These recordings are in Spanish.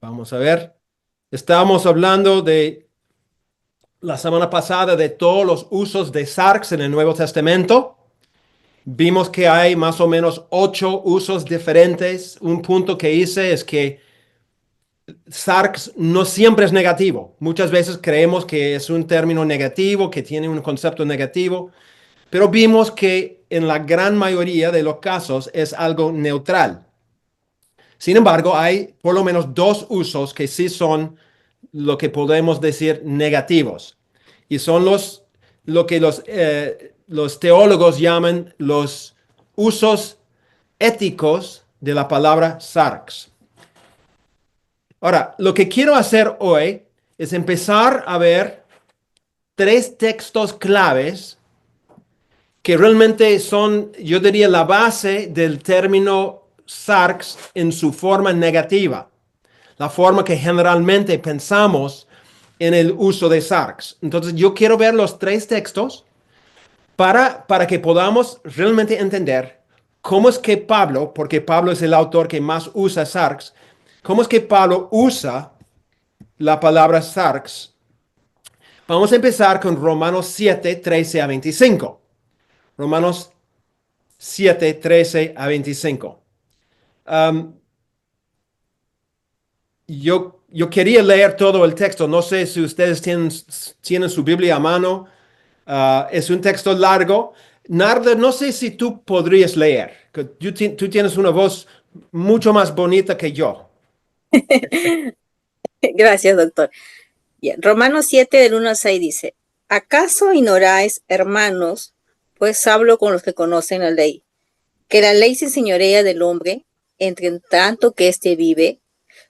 Vamos a ver. Estábamos hablando de la semana pasada de todos los usos de sarx en el Nuevo Testamento. Vimos que hay más o menos 8 usos diferentes. Un punto que hice es que sarx no siempre es negativo. Muchas veces creemos que es un término negativo, que tiene un concepto negativo, pero vimos que en la gran mayoría de los casos es algo neutral. Sin embargo, hay por lo menos 2 usos que sí son lo que podemos decir negativos. Y son lo que los teólogos llaman los usos éticos de la palabra sarx. Ahora, lo que quiero hacer hoy es empezar a ver 3 textos claves que realmente son, yo diría, la base del término sarx en su forma negativa, la forma que generalmente pensamos en el uso de sarx. Entonces, yo quiero ver los 3 textos para que podamos realmente entender cómo es que Pablo, porque Pablo es el autor que más usa sarx, cómo es que Pablo usa la palabra sarx. Vamos a empezar con Romanos 7, 13 a 25. Romanos 7, 13 a 25. Um, yo quería leer todo el texto. No sé si ustedes tienen su Biblia a mano. Es un texto largo. Narda, no sé si tú podrías leer. Tú tienes una voz mucho más bonita que yo. Gracias, doctor. Bien, Romanos 7, del 1 al 6 dice, ¿acaso ignoráis, hermanos, pues hablo con los que conocen la ley, que la ley se enseñorea del hombre, entre tanto que éste vive?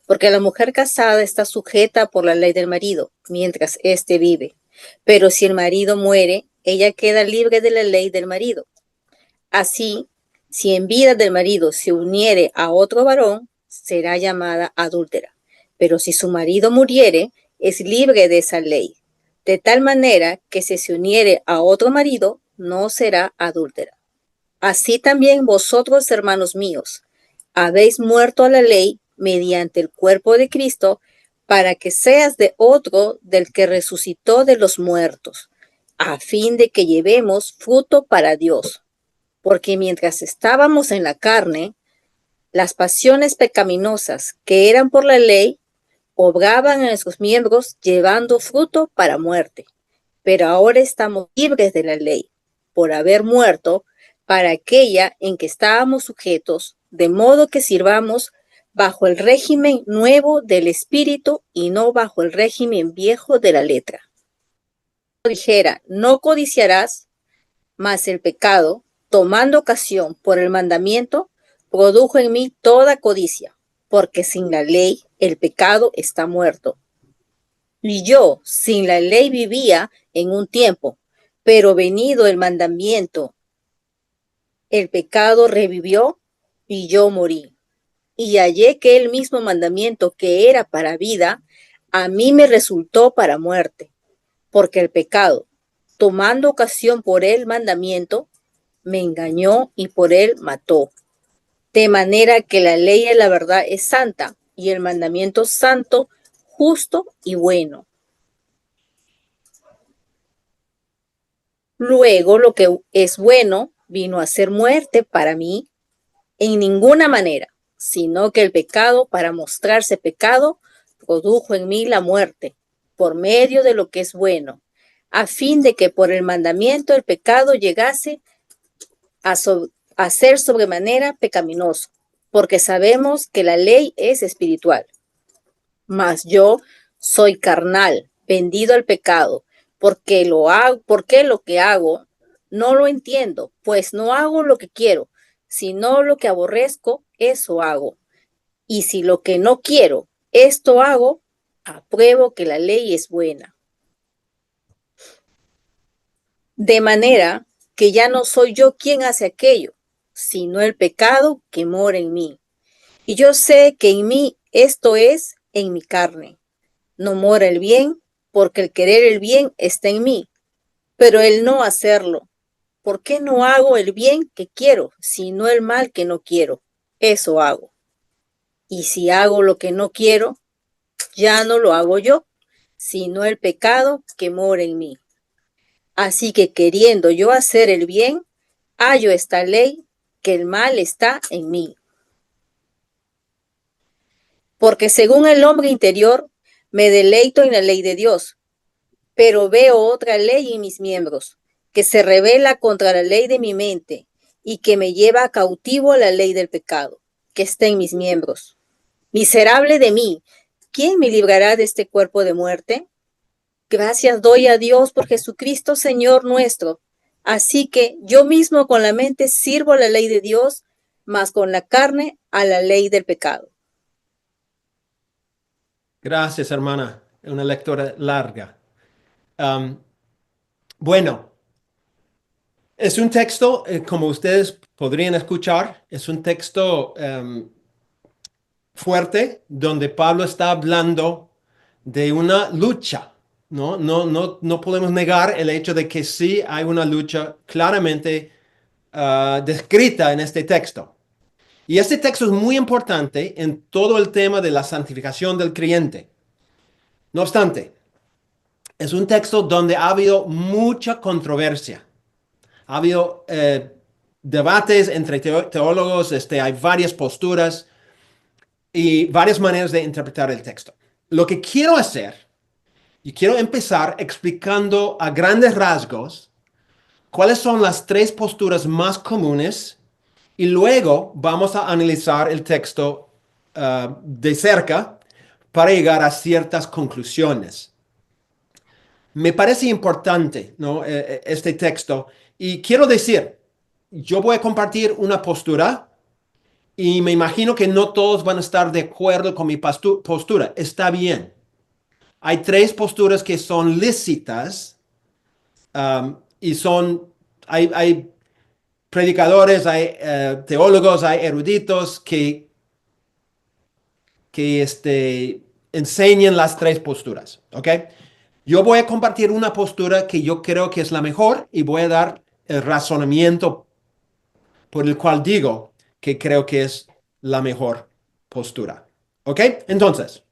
Porque la mujer casada está sujeta por la ley del marido, mientras éste vive. Pero si el marido muere, ella queda libre de la ley del marido. Así, si en vida del marido se uniere a otro varón, será llamada adúltera. Pero si su marido muriere, es libre de esa ley. De tal manera que si se uniere a otro marido, no será adúltera. Así también vosotros, hermanos míos, habéis muerto a la ley mediante el cuerpo de Cristo, para que seas de otro del que resucitó de los muertos, a fin de que llevemos fruto para Dios. Porque mientras estábamos en la carne, las pasiones pecaminosas que eran por la ley obraban en sus miembros llevando fruto para muerte. Pero ahora estamos libres de la ley, por haber muerto para aquella en que estábamos sujetos, de modo que sirvamos bajo el régimen nuevo del espíritu y no bajo el régimen viejo de la letra. Dijera, no codiciarás, mas el pecado, tomando ocasión por el mandamiento, produjo en mí toda codicia, porque sin la ley el pecado está muerto. Y yo sin la ley vivía en un tiempo, pero venido el mandamiento, el pecado revivió y yo morí. Y hallé que el mismo mandamiento que era para vida, a mí me resultó para muerte, porque el pecado, tomando ocasión por el mandamiento, me engañó y por él mató. De manera que la ley de la verdad es santa y el mandamiento santo, justo y bueno. Luego lo que es bueno vino a ser muerte para mí en ninguna manera, sino que el pecado, para mostrarse pecado, produjo en mí la muerte por medio de lo que es bueno, a fin de que por el mandamiento el pecado llegase a ser sobremanera pecaminoso, porque sabemos que la ley es espiritual. Mas yo soy carnal, vendido al pecado, porque lo que hago no lo entiendo, pues no hago lo que quiero, sino lo que aborrezco, eso hago. Y si lo que no quiero, esto hago, apruebo que la ley es buena. De manera que ya no soy yo quien hace aquello, sino el pecado que mora en mí. Y yo sé que en mí, esto es, en mi carne, no mora el bien, porque el querer el bien está en mí, pero el no hacerlo. ¿Por qué no hago el bien que quiero, sino el mal que no quiero? Eso hago. Y si hago lo que no quiero, ya no lo hago yo, sino el pecado que mora en mí. Así que queriendo yo hacer el bien, hallo esta ley, que el mal está en mí. Porque según el hombre interior, me deleito en la ley de Dios, pero veo otra ley en mis miembros, que se rebela contra la ley de mi mente y que me lleva cautivo a la ley del pecado, que está en mis miembros. Miserable de mí, ¿quién me librará de este cuerpo de muerte? Gracias doy a Dios por Jesucristo, Señor nuestro. Así que yo mismo con la mente sirvo a la ley de Dios, mas con la carne a la ley del pecado. Gracias, hermana. Una lectura larga. Um, bueno, es un texto, como ustedes podrían escuchar, es un texto fuerte donde Pablo está hablando de una lucha. No podemos negar el hecho de que sí hay una lucha claramente descrita en este texto. Y este texto es muy importante en todo el tema de la santificación del creyente. No obstante, es un texto donde ha habido mucha controversia. Ha habido debates entre teólogos, hay varias posturas y varias maneras de interpretar el texto. Lo que quiero hacer, y quiero empezar explicando a grandes rasgos cuáles son las tres posturas más comunes y luego vamos a analizar el texto de cerca para llegar a ciertas conclusiones. Me parece importante, ¿no? Este texto y quiero decir, yo voy a compartir una postura y me imagino que no todos van a estar de acuerdo con mi postura. Está bien. Hay tres posturas que son lícitas y hay predicadores, hay teólogos, hay eruditos que enseñan las tres posturas. ¿Ok? Yo voy a compartir una postura que yo creo que es la mejor y voy a dar el razonamiento por el cual digo que creo que es la mejor postura. ¿Ok? Entonces,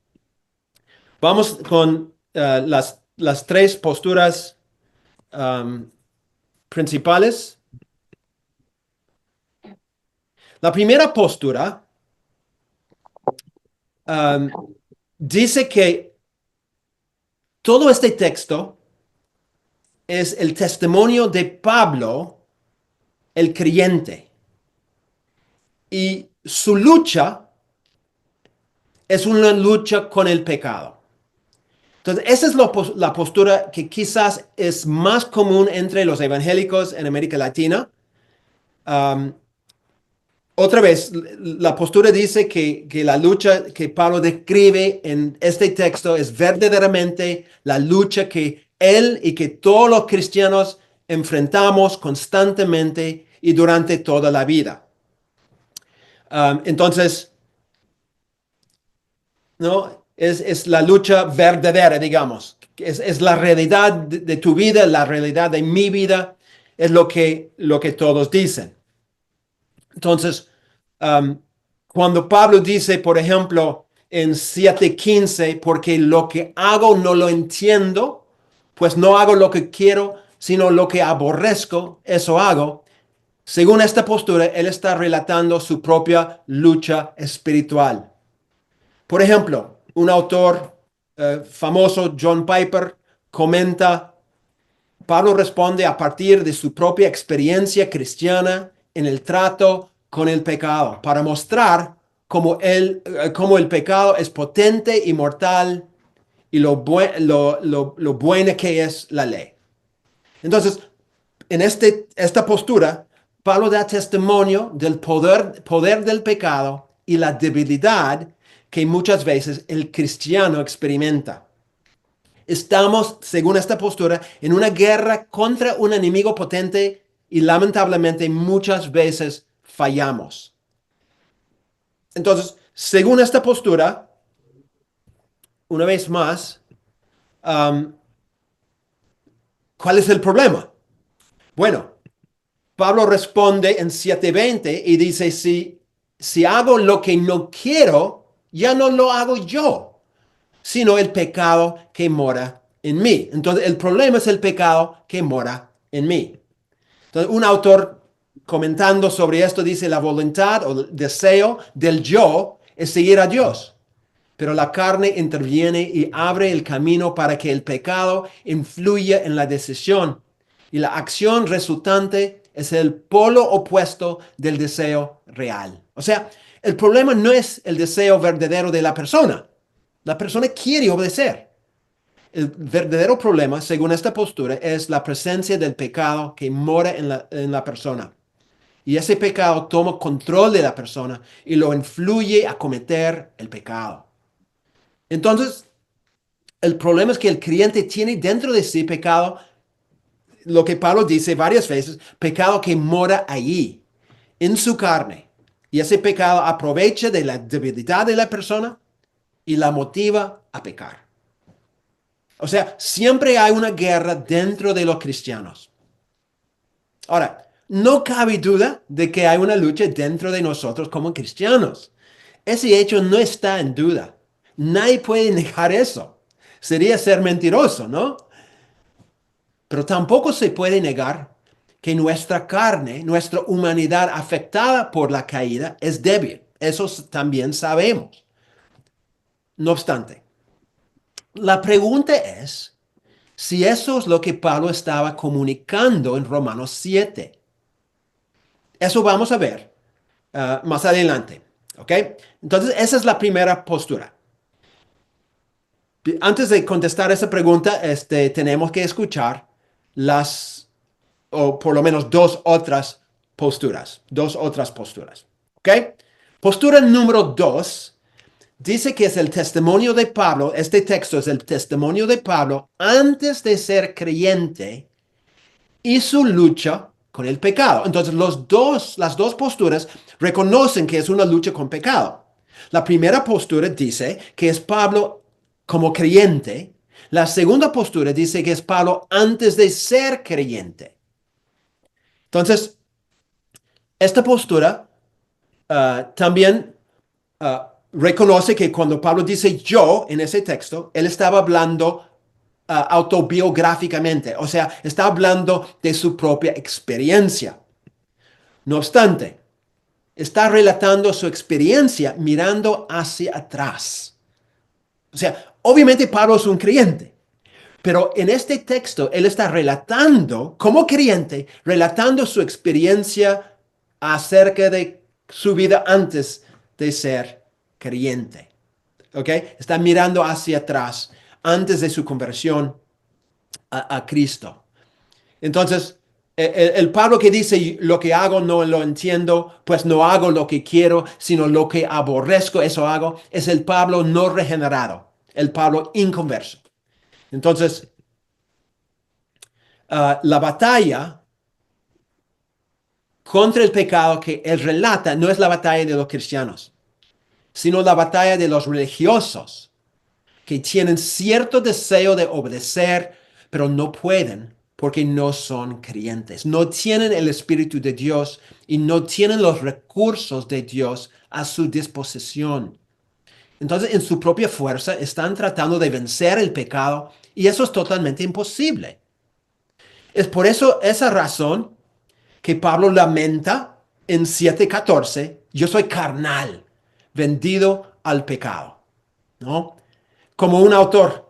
vamos con las tres posturas principales. La primera postura dice que todo este texto es el testimonio de Pablo, el creyente. Y su lucha es una lucha con el pecado. Entonces, esa es la postura que quizás es más común entre los evangélicos en América Latina. Otra vez, la postura dice que la lucha que Pablo describe en este texto es verdaderamente la lucha que él y que todos los cristianos enfrentamos constantemente y durante toda la vida. Entonces, ¿no? Es la lucha verdadera, digamos. Es la realidad de tu vida, la realidad de mi vida, es lo que todos dicen. Entonces, cuando Pablo dice, por ejemplo, en 7:15, porque lo que hago no lo entiendo, pues no hago lo que quiero, sino lo que aborrezco, eso hago. Según esta postura, él está relatando su propia lucha espiritual. Por ejemplo, un autor famoso, John Piper, comenta, Pablo responde a partir de su propia experiencia cristiana en el trato con el pecado, para mostrar cómo el pecado es potente y mortal y lo buena que es la ley. Entonces, en esta postura, Pablo da testimonio del poder del pecado y la debilidad que muchas veces el cristiano experimenta. Estamos, según esta postura, en una guerra contra un enemigo potente y lamentablemente muchas veces fallamos. Entonces, según esta postura, una vez más, ¿cuál es el problema? Bueno, Pablo responde en 7:20 y dice, si hago lo que no quiero, ya no lo hago yo, sino el pecado que mora en mí. Entonces, el problema es el pecado que mora en mí. Entonces, un autor comentando sobre esto dice, la voluntad o el deseo del yo es seguir a Dios, pero la carne interviene y abre el camino para que el pecado influya en la decisión. Y la acción resultante es el polo opuesto del deseo real. O sea, el problema no es el deseo verdadero de la persona. La persona quiere obedecer. El verdadero problema, según esta postura, es la presencia del pecado que mora en la persona. Y ese pecado toma control de la persona y lo influye a cometer el pecado. Entonces, el problema es que el creyente tiene dentro de sí pecado, lo que Pablo dice varias veces, pecado que mora allí, en su carne. Y ese pecado aprovecha de la debilidad de la persona y la motiva a pecar. O sea, siempre hay una guerra dentro de los cristianos. Ahora, no cabe duda de que hay una lucha dentro de nosotros como cristianos. Ese hecho no está en duda. Nadie puede negar eso. Sería ser mentiroso, ¿no? Pero tampoco se puede negar que nuestra carne, nuestra humanidad afectada por la caída es débil. Eso también sabemos. No obstante, la pregunta es si eso es lo que Pablo estaba comunicando en Romanos 7. Eso vamos a ver más adelante. ¿Ok? Entonces, esa es la primera postura. Antes de contestar esa pregunta, tenemos que escuchar o por lo menos dos otras posturas. ¿Ok? Postura número 2 dice que es el testimonio de Pablo. Este texto es el testimonio de Pablo antes de ser creyente y su lucha con el pecado. Entonces, las dos posturas reconocen que es una lucha con pecado. La primera postura dice que es Pablo como creyente. La segunda postura dice que es Pablo antes de ser creyente. Entonces, esta postura también reconoce que cuando Pablo dice yo en ese texto, él estaba hablando autobiográficamente, o sea, está hablando de su propia experiencia. No obstante, está relatando su experiencia mirando hacia atrás. O sea, obviamente Pablo es un creyente, pero en este texto él está relatando, como creyente, relatando su experiencia acerca de su vida antes de ser creyente. ¿Ok? Está mirando hacia atrás, antes de su conversión a Cristo. Entonces, el Pablo que dice, lo que hago no lo entiendo, pues no hago lo que quiero, sino lo que aborrezco, eso hago, es el Pablo no regenerado, el Pablo inconverso. Entonces, la batalla contra el pecado que él relata no es la batalla de los cristianos, sino la batalla de los religiosos que tienen cierto deseo de obedecer, pero no pueden porque no son creyentes, no tienen el Espíritu de Dios y no tienen los recursos de Dios a su disposición. Entonces, en su propia fuerza están tratando de vencer el pecado y eso es totalmente imposible. Es por esa razón que Pablo lamenta en 7:14, yo soy carnal, vendido al pecado, ¿no? Como un autor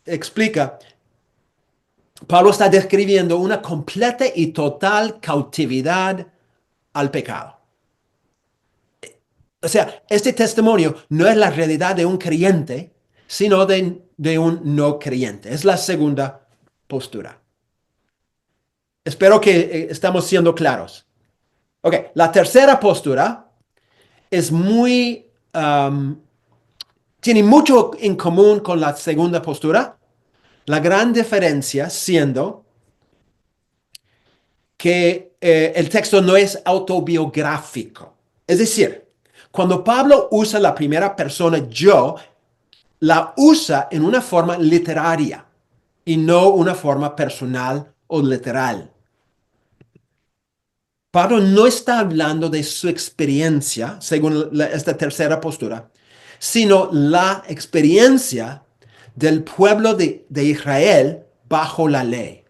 explica, Pablo está describiendo una completa y total cautividad al pecado. O sea, este testimonio no es la realidad de un creyente, sino de un no creyente. Es la segunda postura. Espero que estamos siendo claros. Ok, la tercera postura es tiene mucho en común con la segunda postura. La gran diferencia siendo que el texto no es autobiográfico. Es decir, cuando Pablo usa la primera persona yo, la usa en una forma literaria y no una forma personal o literal. Pablo no está hablando de su experiencia, según esta tercera postura, sino la experiencia del pueblo de Israel bajo la ley.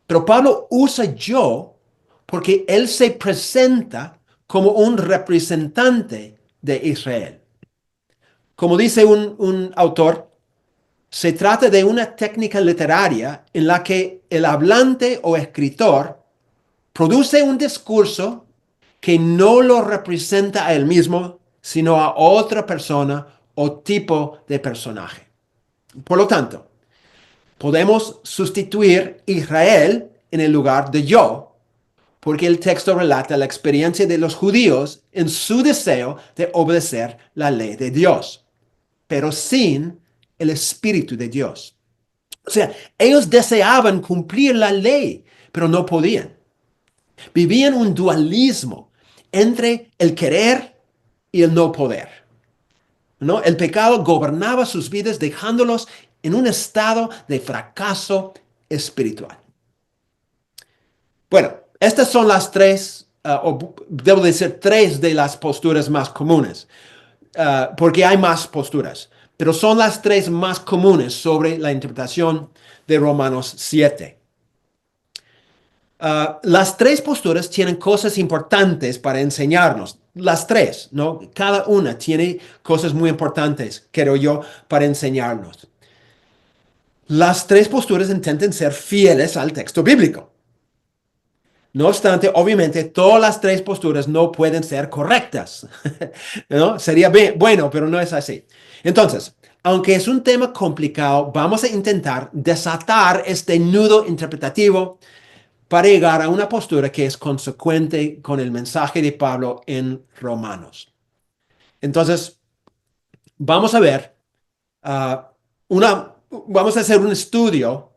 Pero Pablo usa yo porque él se presenta como un representante de Israel. Como dice un autor, se trata de una técnica literaria en la que el hablante o escritor produce un discurso que no lo representa a él mismo, sino a otra persona o tipo de personaje. Por lo tanto, podemos sustituir Israel en el lugar de yo, porque el texto relata la experiencia de los judíos en su deseo de obedecer la ley de Dios, pero sin el Espíritu de Dios. O sea, ellos deseaban cumplir la ley, pero no podían. Vivían un dualismo entre el querer y el no poder, ¿no? El pecado gobernaba sus vidas dejándolos en un estado de fracaso espiritual. Bueno, estas son las tres, o debo decir, tres de las posturas más comunes, porque hay más posturas, pero son las tres más comunes sobre la interpretación de Romanos 7. Las tres posturas tienen cosas importantes para enseñarnos. Las tres, ¿no? Cada una tiene cosas muy importantes, creo yo, para enseñarnos. Las tres posturas intentan ser fieles al texto bíblico. No obstante, obviamente, todas las tres posturas no pueden ser correctas, ¿no? Sería bueno, pero no es así. Entonces, aunque es un tema complicado, vamos a intentar desatar este nudo interpretativo para llegar a una postura que es consecuente con el mensaje de Pablo en Romanos. Entonces, vamos a ver, vamos a hacer un estudio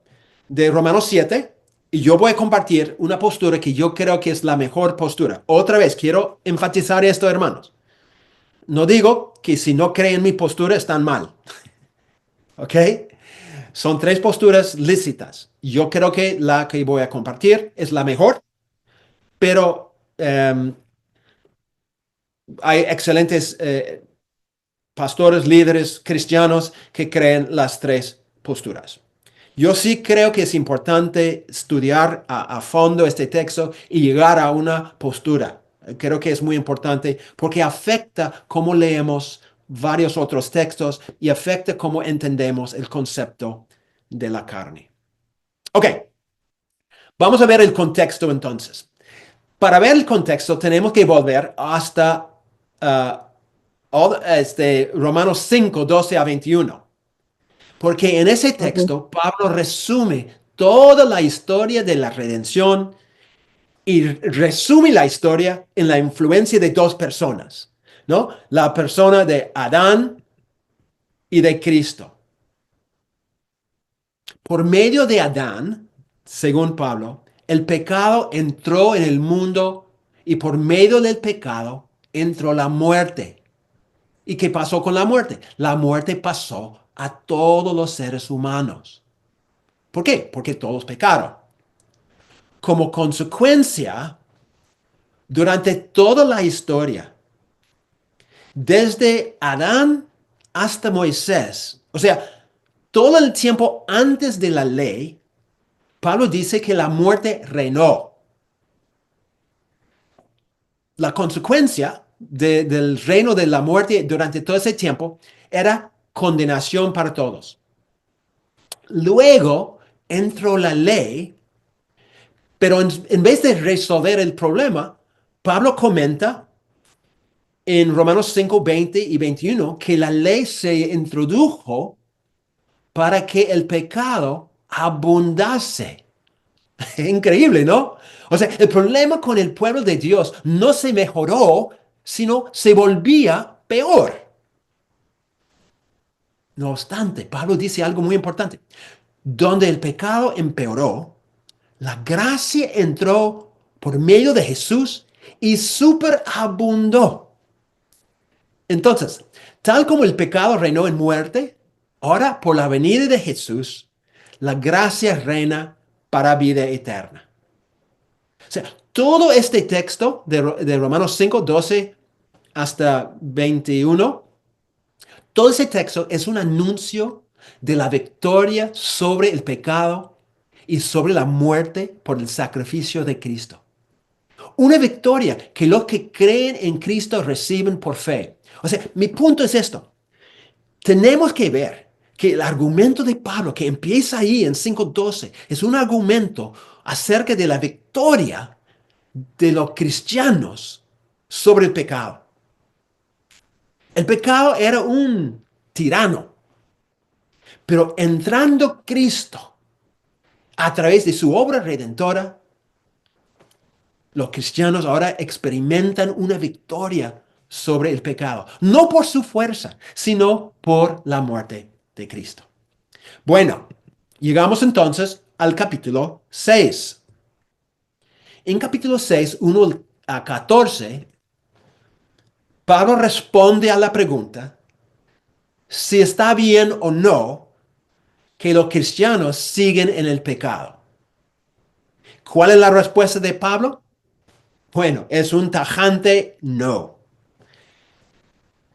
de Romanos 7 y yo voy a compartir una postura que yo creo que es la mejor postura. Otra vez, quiero enfatizar esto, hermanos. No digo que si no creen mi postura están mal, ¿ok? Son tres posturas lícitas. Yo creo que la que voy a compartir es la mejor, pero hay excelentes pastores, líderes cristianos que creen las tres posturas. Yo sí creo que es importante estudiar a fondo este texto y llegar a una postura. Creo que es muy importante porque afecta cómo leemos varios otros textos y afecta cómo entendemos el concepto de la carne. Ok, vamos a ver el contexto entonces. Para ver el contexto tenemos que volver hasta Romanos 5, 12 a 21. Porque en ese Ujú. texto Pablo resume toda la historia de la redención y resume la historia en la influencia de dos personas, ¿no? La persona de Adán y de Cristo. Por medio de Adán, según Pablo, el pecado entró en el mundo y por medio del pecado entró la muerte. ¿Y qué pasó con la muerte? La muerte pasó a todos los seres humanos. ¿Por qué? Porque todos pecaron. Como consecuencia, durante toda la historia, desde Adán hasta Moisés, o sea, todo el tiempo antes de la ley, Pablo dice que la muerte reinó. La consecuencia del reino de la muerte durante todo ese tiempo era condenación para todos. Luego entró la ley, Pero en vez de resolver el problema, Pablo comenta en Romanos 5, 20 y 21 que la ley se introdujo para que el pecado abundase. Increíble, ¿no? O sea, el problema con el pueblo de Dios no se mejoró, sino se volvía peor. No obstante, Pablo dice algo muy importante. Donde el pecado empeoró, la gracia entró por medio de Jesús y superabundó. Entonces, tal como el pecado reinó en muerte, ahora por la venida de Jesús, la gracia reina para vida eterna. O sea, todo este texto de Romanos 5, 12 hasta 21, todo ese texto es un anuncio de la victoria sobre el pecado y sobre la muerte por el sacrificio de Cristo. Una victoria que los que creen en Cristo reciben por fe. O sea, mi punto es esto. Tenemos que ver que el argumento de Pablo que empieza ahí en 5:12 es un argumento acerca de la victoria de los cristianos sobre el pecado. El pecado era un tirano, pero entrando Cristo a través de su obra redentora, los cristianos ahora experimentan una victoria sobre el pecado, no por su fuerza, sino por la muerte de Cristo. Bueno, llegamos entonces al capítulo 6. En capítulo 6, 1 a 14, Pablo responde a la pregunta si está bien o no que los cristianos siguen en el pecado. ¿Cuál es la respuesta de Pablo? Bueno, es un tajante no.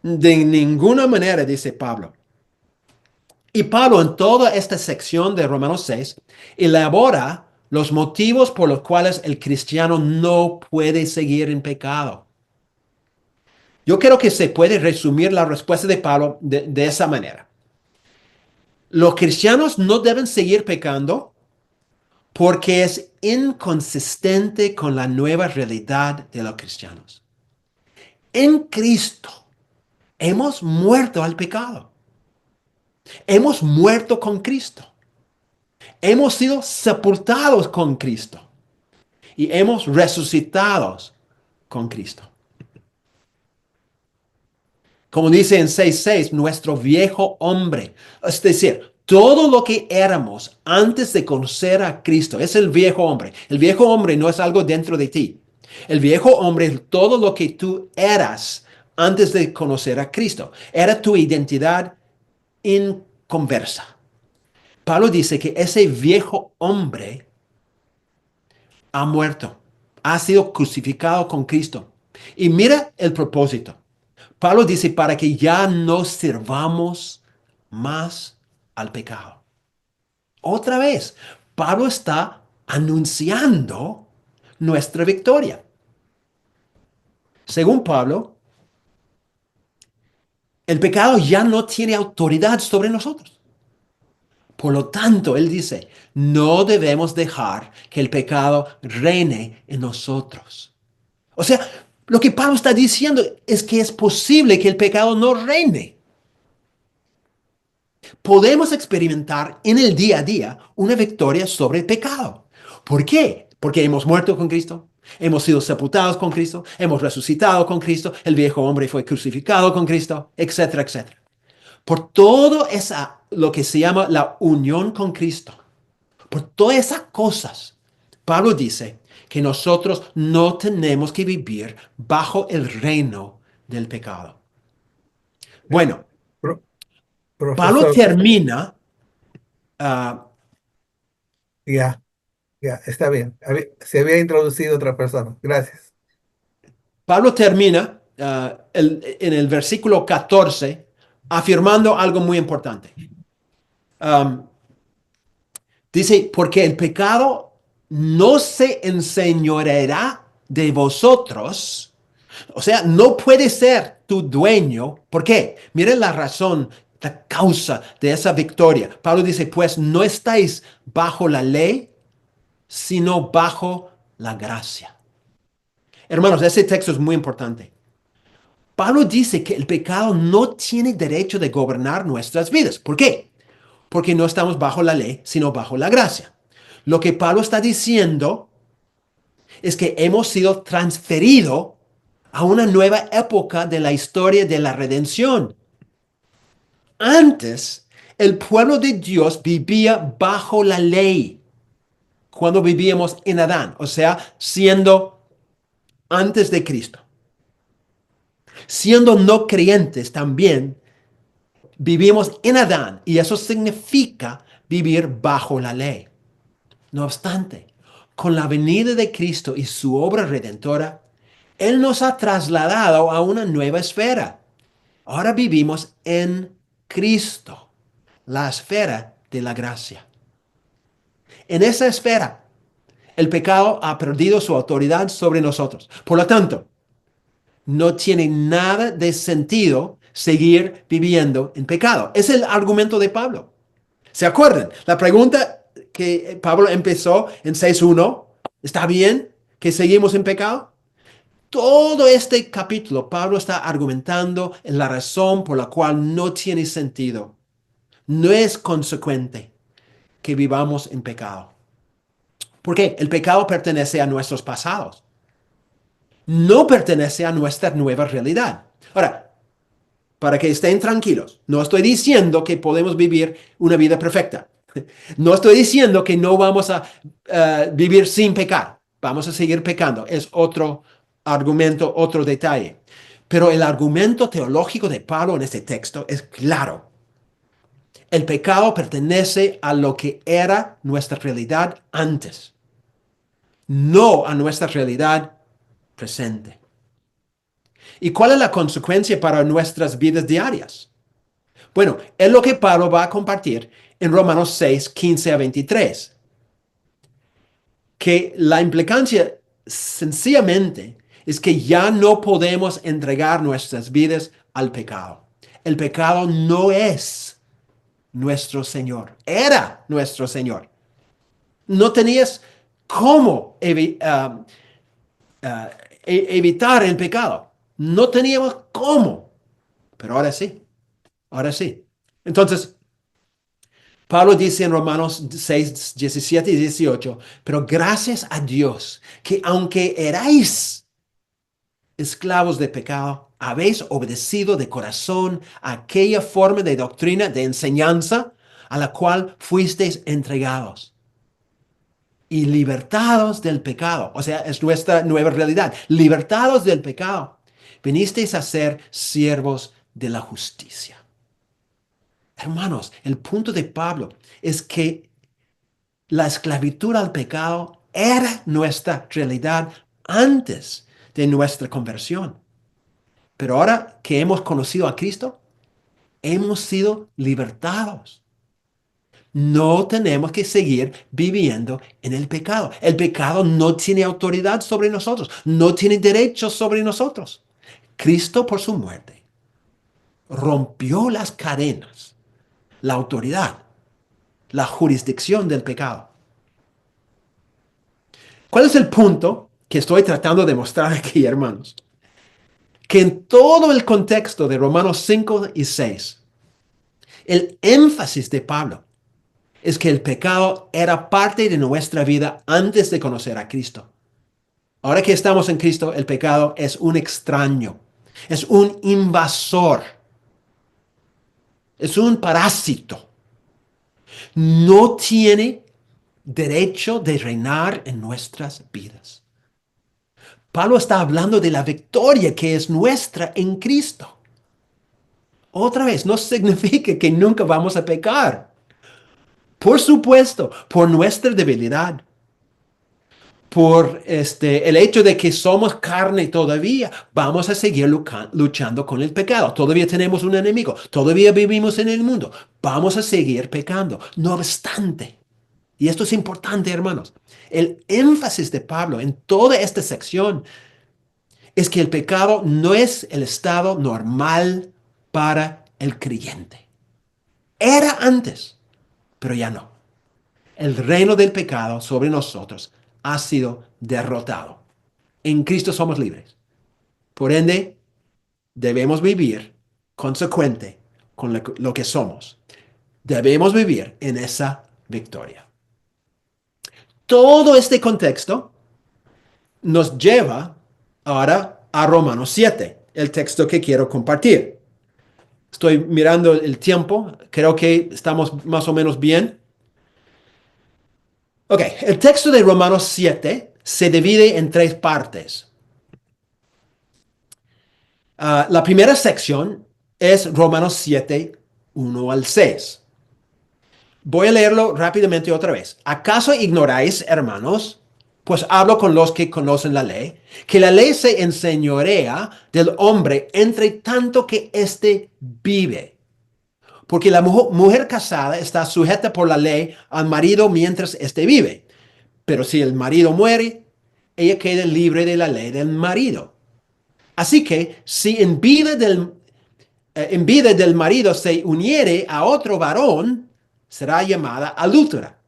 De ninguna manera, dice Pablo. Y Pablo en toda esta sección de Romanos 6 elabora los motivos por los cuales el cristiano no puede seguir en pecado. Yo creo que se puede resumir la respuesta de Pablo de esa manera. Los cristianos no deben seguir pecando porque es inconsistente con la nueva realidad de los cristianos. En Cristo hemos muerto al pecado. Hemos muerto con Cristo. Hemos sido sepultados con Cristo. Y hemos resucitado con Cristo. Como dice en 6:6, nuestro viejo hombre, es decir, todo lo que éramos antes de conocer a Cristo, es el viejo hombre. El viejo hombre no es algo dentro de ti. El viejo hombre es todo lo que tú eras antes de conocer a Cristo. Era tu identidad inconversa. Pablo dice que ese viejo hombre ha muerto, ha sido crucificado con Cristo. Y mira el propósito. Pablo dice para que ya no sirvamos más al pecado. Otra vez, Pablo está anunciando nuestra victoria. Según Pablo, el pecado ya no tiene autoridad sobre nosotros. Por lo tanto, él dice, no debemos dejar que el pecado reine en nosotros. O sea, lo que Pablo está diciendo es que es posible que el pecado no reine. Podemos experimentar en el día a día una victoria sobre el pecado. ¿Por qué? Porque hemos muerto con Cristo, hemos sido sepultados con Cristo, hemos resucitado con Cristo, el viejo hombre fue crucificado con Cristo, etcétera, etcétera. Por todo esa, lo que se llama la unión con Cristo, por todas esas cosas, Pablo dice que nosotros no tenemos que vivir bajo el reino del pecado. Bueno, Pro- Pablo Profesor, termina, ya, ya, está bien. Se había introducido otra persona. Gracias. Pablo termina en el versículo 14 afirmando algo muy importante. Dice, porque el pecado no se enseñoreará de vosotros. O sea, no puede ser tu dueño. ¿Por qué? Miren la razón, la causa de esa victoria. Pablo dice, pues no estáis bajo la ley, sino bajo la gracia. Hermanos, ese texto es muy importante. Pablo dice que el pecado no tiene derecho de gobernar nuestras vidas. ¿Por qué? Porque no estamos bajo la ley, sino bajo la gracia. Lo que Pablo está diciendo es que hemos sido transferidos a una nueva época de la historia de la redención. Antes, el pueblo de Dios vivía bajo la ley cuando vivíamos en Adán, o sea, siendo antes de Cristo. Siendo no creyentes también, vivimos en Adán y eso significa vivir bajo la ley. No obstante, con la venida de Cristo y su obra redentora, Él nos ha trasladado a una nueva esfera. Ahora vivimos en Cristo, la esfera de la gracia. En esa esfera, el pecado ha perdido su autoridad sobre nosotros. Por lo tanto, no tiene nada de sentido seguir viviendo en pecado. Es el argumento de Pablo. ¿Se acuerdan? La pregunta que Pablo empezó en 6.1, ¿está bien que seguimos en pecado? Todo este capítulo, Pablo está argumentando en la razón por la cual no tiene sentido. No es consecuente que vivamos en pecado. ¿Por qué? El pecado pertenece a nuestros pasados. No pertenece a nuestra nueva realidad. Ahora, para que estén tranquilos, no estoy diciendo que podemos vivir una vida perfecta. No estoy diciendo que no vamos a vivir sin pecar. Vamos a seguir pecando. Es otro argumento, otro detalle. Pero el argumento teológico de Pablo en este texto es claro. El pecado pertenece a lo que era nuestra realidad antes, no a nuestra realidad presente. ¿Y cuál es la consecuencia para nuestras vidas diarias? Bueno, es lo que Pablo va a compartir en Romanos 6, 15 a 23. Que la implicancia sencillamente es que ya no podemos entregar nuestras vidas al pecado. El pecado no es nuestro Señor. Era nuestro Señor. No tenías cómo evitar el pecado. No teníamos cómo. Pero ahora sí. Ahora sí. Entonces, Pablo dice en Romanos 6, 17 y 18, pero gracias a Dios que aunque erais esclavos de pecado, habéis obedecido de corazón a aquella forma de doctrina, de enseñanza a la cual fuisteis entregados. Y libertados del pecado, o sea, es nuestra nueva realidad, libertados del pecado, vinisteis a ser siervos de la justicia. Hermanos, el punto de Pablo es que la esclavitud al pecado era nuestra realidad antes de nuestra conversión. Pero ahora que hemos conocido a Cristo, hemos sido libertados. No tenemos que seguir viviendo en el pecado. El pecado no tiene autoridad sobre nosotros, no tiene derechos sobre nosotros. Cristo por su muerte rompió las cadenas, la autoridad, la jurisdicción del pecado. ¿Cuál es el punto que estoy tratando de mostrar aquí, hermanos? Que en todo el contexto de Romanos 5 y 6, el énfasis de Pablo es que el pecado era parte de nuestra vida antes de conocer a Cristo. Ahora que estamos en Cristo, el pecado es un extraño, es un invasor, es un parásito. No tiene derecho de reinar en nuestras vidas. Pablo está hablando de la victoria que es nuestra en Cristo. Otra vez, no significa que nunca vamos a pecar. Por supuesto, por nuestra debilidad, por el hecho de que somos carne todavía, vamos a seguir luchando con el pecado. Todavía tenemos un enemigo, todavía vivimos en el mundo, vamos a seguir pecando. No obstante, y esto es importante, hermanos, el énfasis de Pablo en toda esta sección es que el pecado no es el estado normal para el creyente. Era antes, pero ya no. El reino del pecado sobre nosotros ha sido derrotado. En Cristo somos libres. Por ende, debemos vivir consecuente con lo que somos. Debemos vivir en esa victoria. Todo este contexto nos lleva ahora a Romanos 7, el texto que quiero compartir. Estoy mirando el tiempo, creo que estamos más o menos bien. Ok, el texto de Romanos 7 se divide en tres partes. La primera sección es Romanos 7, 1 al 6. Voy a leerlo rápidamente otra vez. ¿Acaso ignoráis, hermanos? Pues hablo con los que conocen la ley, que la ley se enseñorea del hombre entre tanto que éste vive. Porque la mujer casada está sujeta por la ley al marido mientras éste vive. Pero si el marido muere, ella queda libre de la ley del marido. Así que si en vida del marido se uniere a otro varón, será llamada adúltera.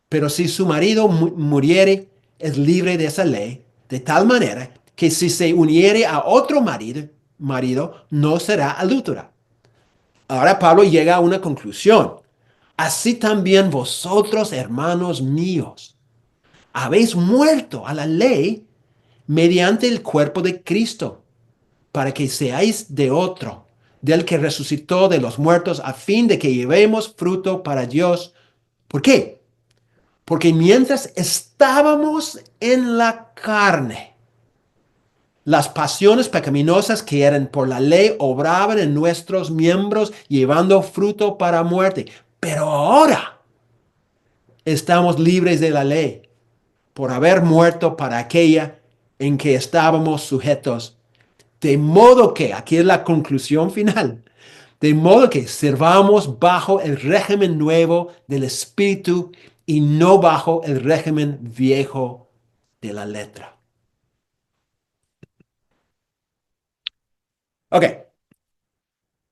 Pero si su marido muriere, es libre de esa ley, de tal manera que si se uniere a otro marido no será adúltera. Ahora Pablo llega a una conclusión. Así también vosotros, hermanos míos, habéis muerto a la ley mediante el cuerpo de Cristo, para que seáis de otro, del que resucitó de los muertos, a fin de que llevemos fruto para Dios. ¿Por qué? Porque mientras estábamos en la carne, las pasiones pecaminosas que eran por la ley obraban en nuestros miembros, llevando fruto para muerte. Pero ahora estamos libres de la ley, por haber muerto para aquella en que estábamos sujetos. De modo que, aquí es la conclusión final, de modo que servamos bajo el régimen nuevo del Espíritu y no bajo el régimen viejo de la letra. Ok,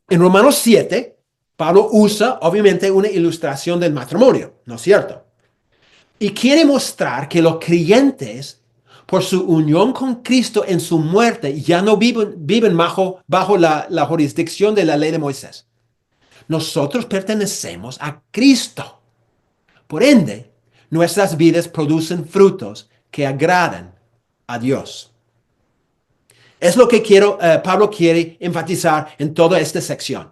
en Romanos 7, Pablo usa obviamente una ilustración del matrimonio, ¿no es cierto? Y quiere mostrar que los creyentes, por su unión con Cristo en su muerte, ya no viven bajo la jurisdicción de la ley de Moisés. Nosotros pertenecemos a Cristo. Por ende, nuestras vidas producen frutos que agradan a Dios. Es lo que Pablo quiere enfatizar en toda esta sección.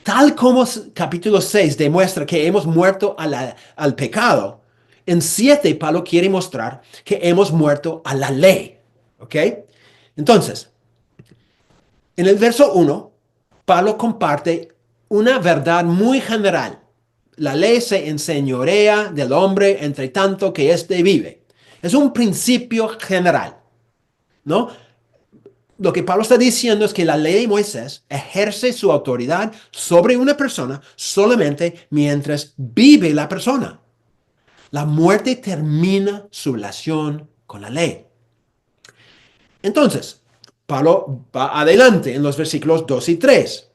Tal como capítulo 6 demuestra que hemos muerto al pecado, en 7 Pablo quiere mostrar que hemos muerto a la ley. ¿Ok? Entonces, en el verso 1, Pablo comparte una verdad muy general. La ley se enseñorea del hombre entre tanto que éste vive. Es un principio general, ¿no? Lo que Pablo está diciendo es que la ley de Moisés ejerce su autoridad sobre una persona solamente mientras vive la persona. La muerte termina su relación con la ley. Entonces, Pablo va adelante en los versículos 2 y 3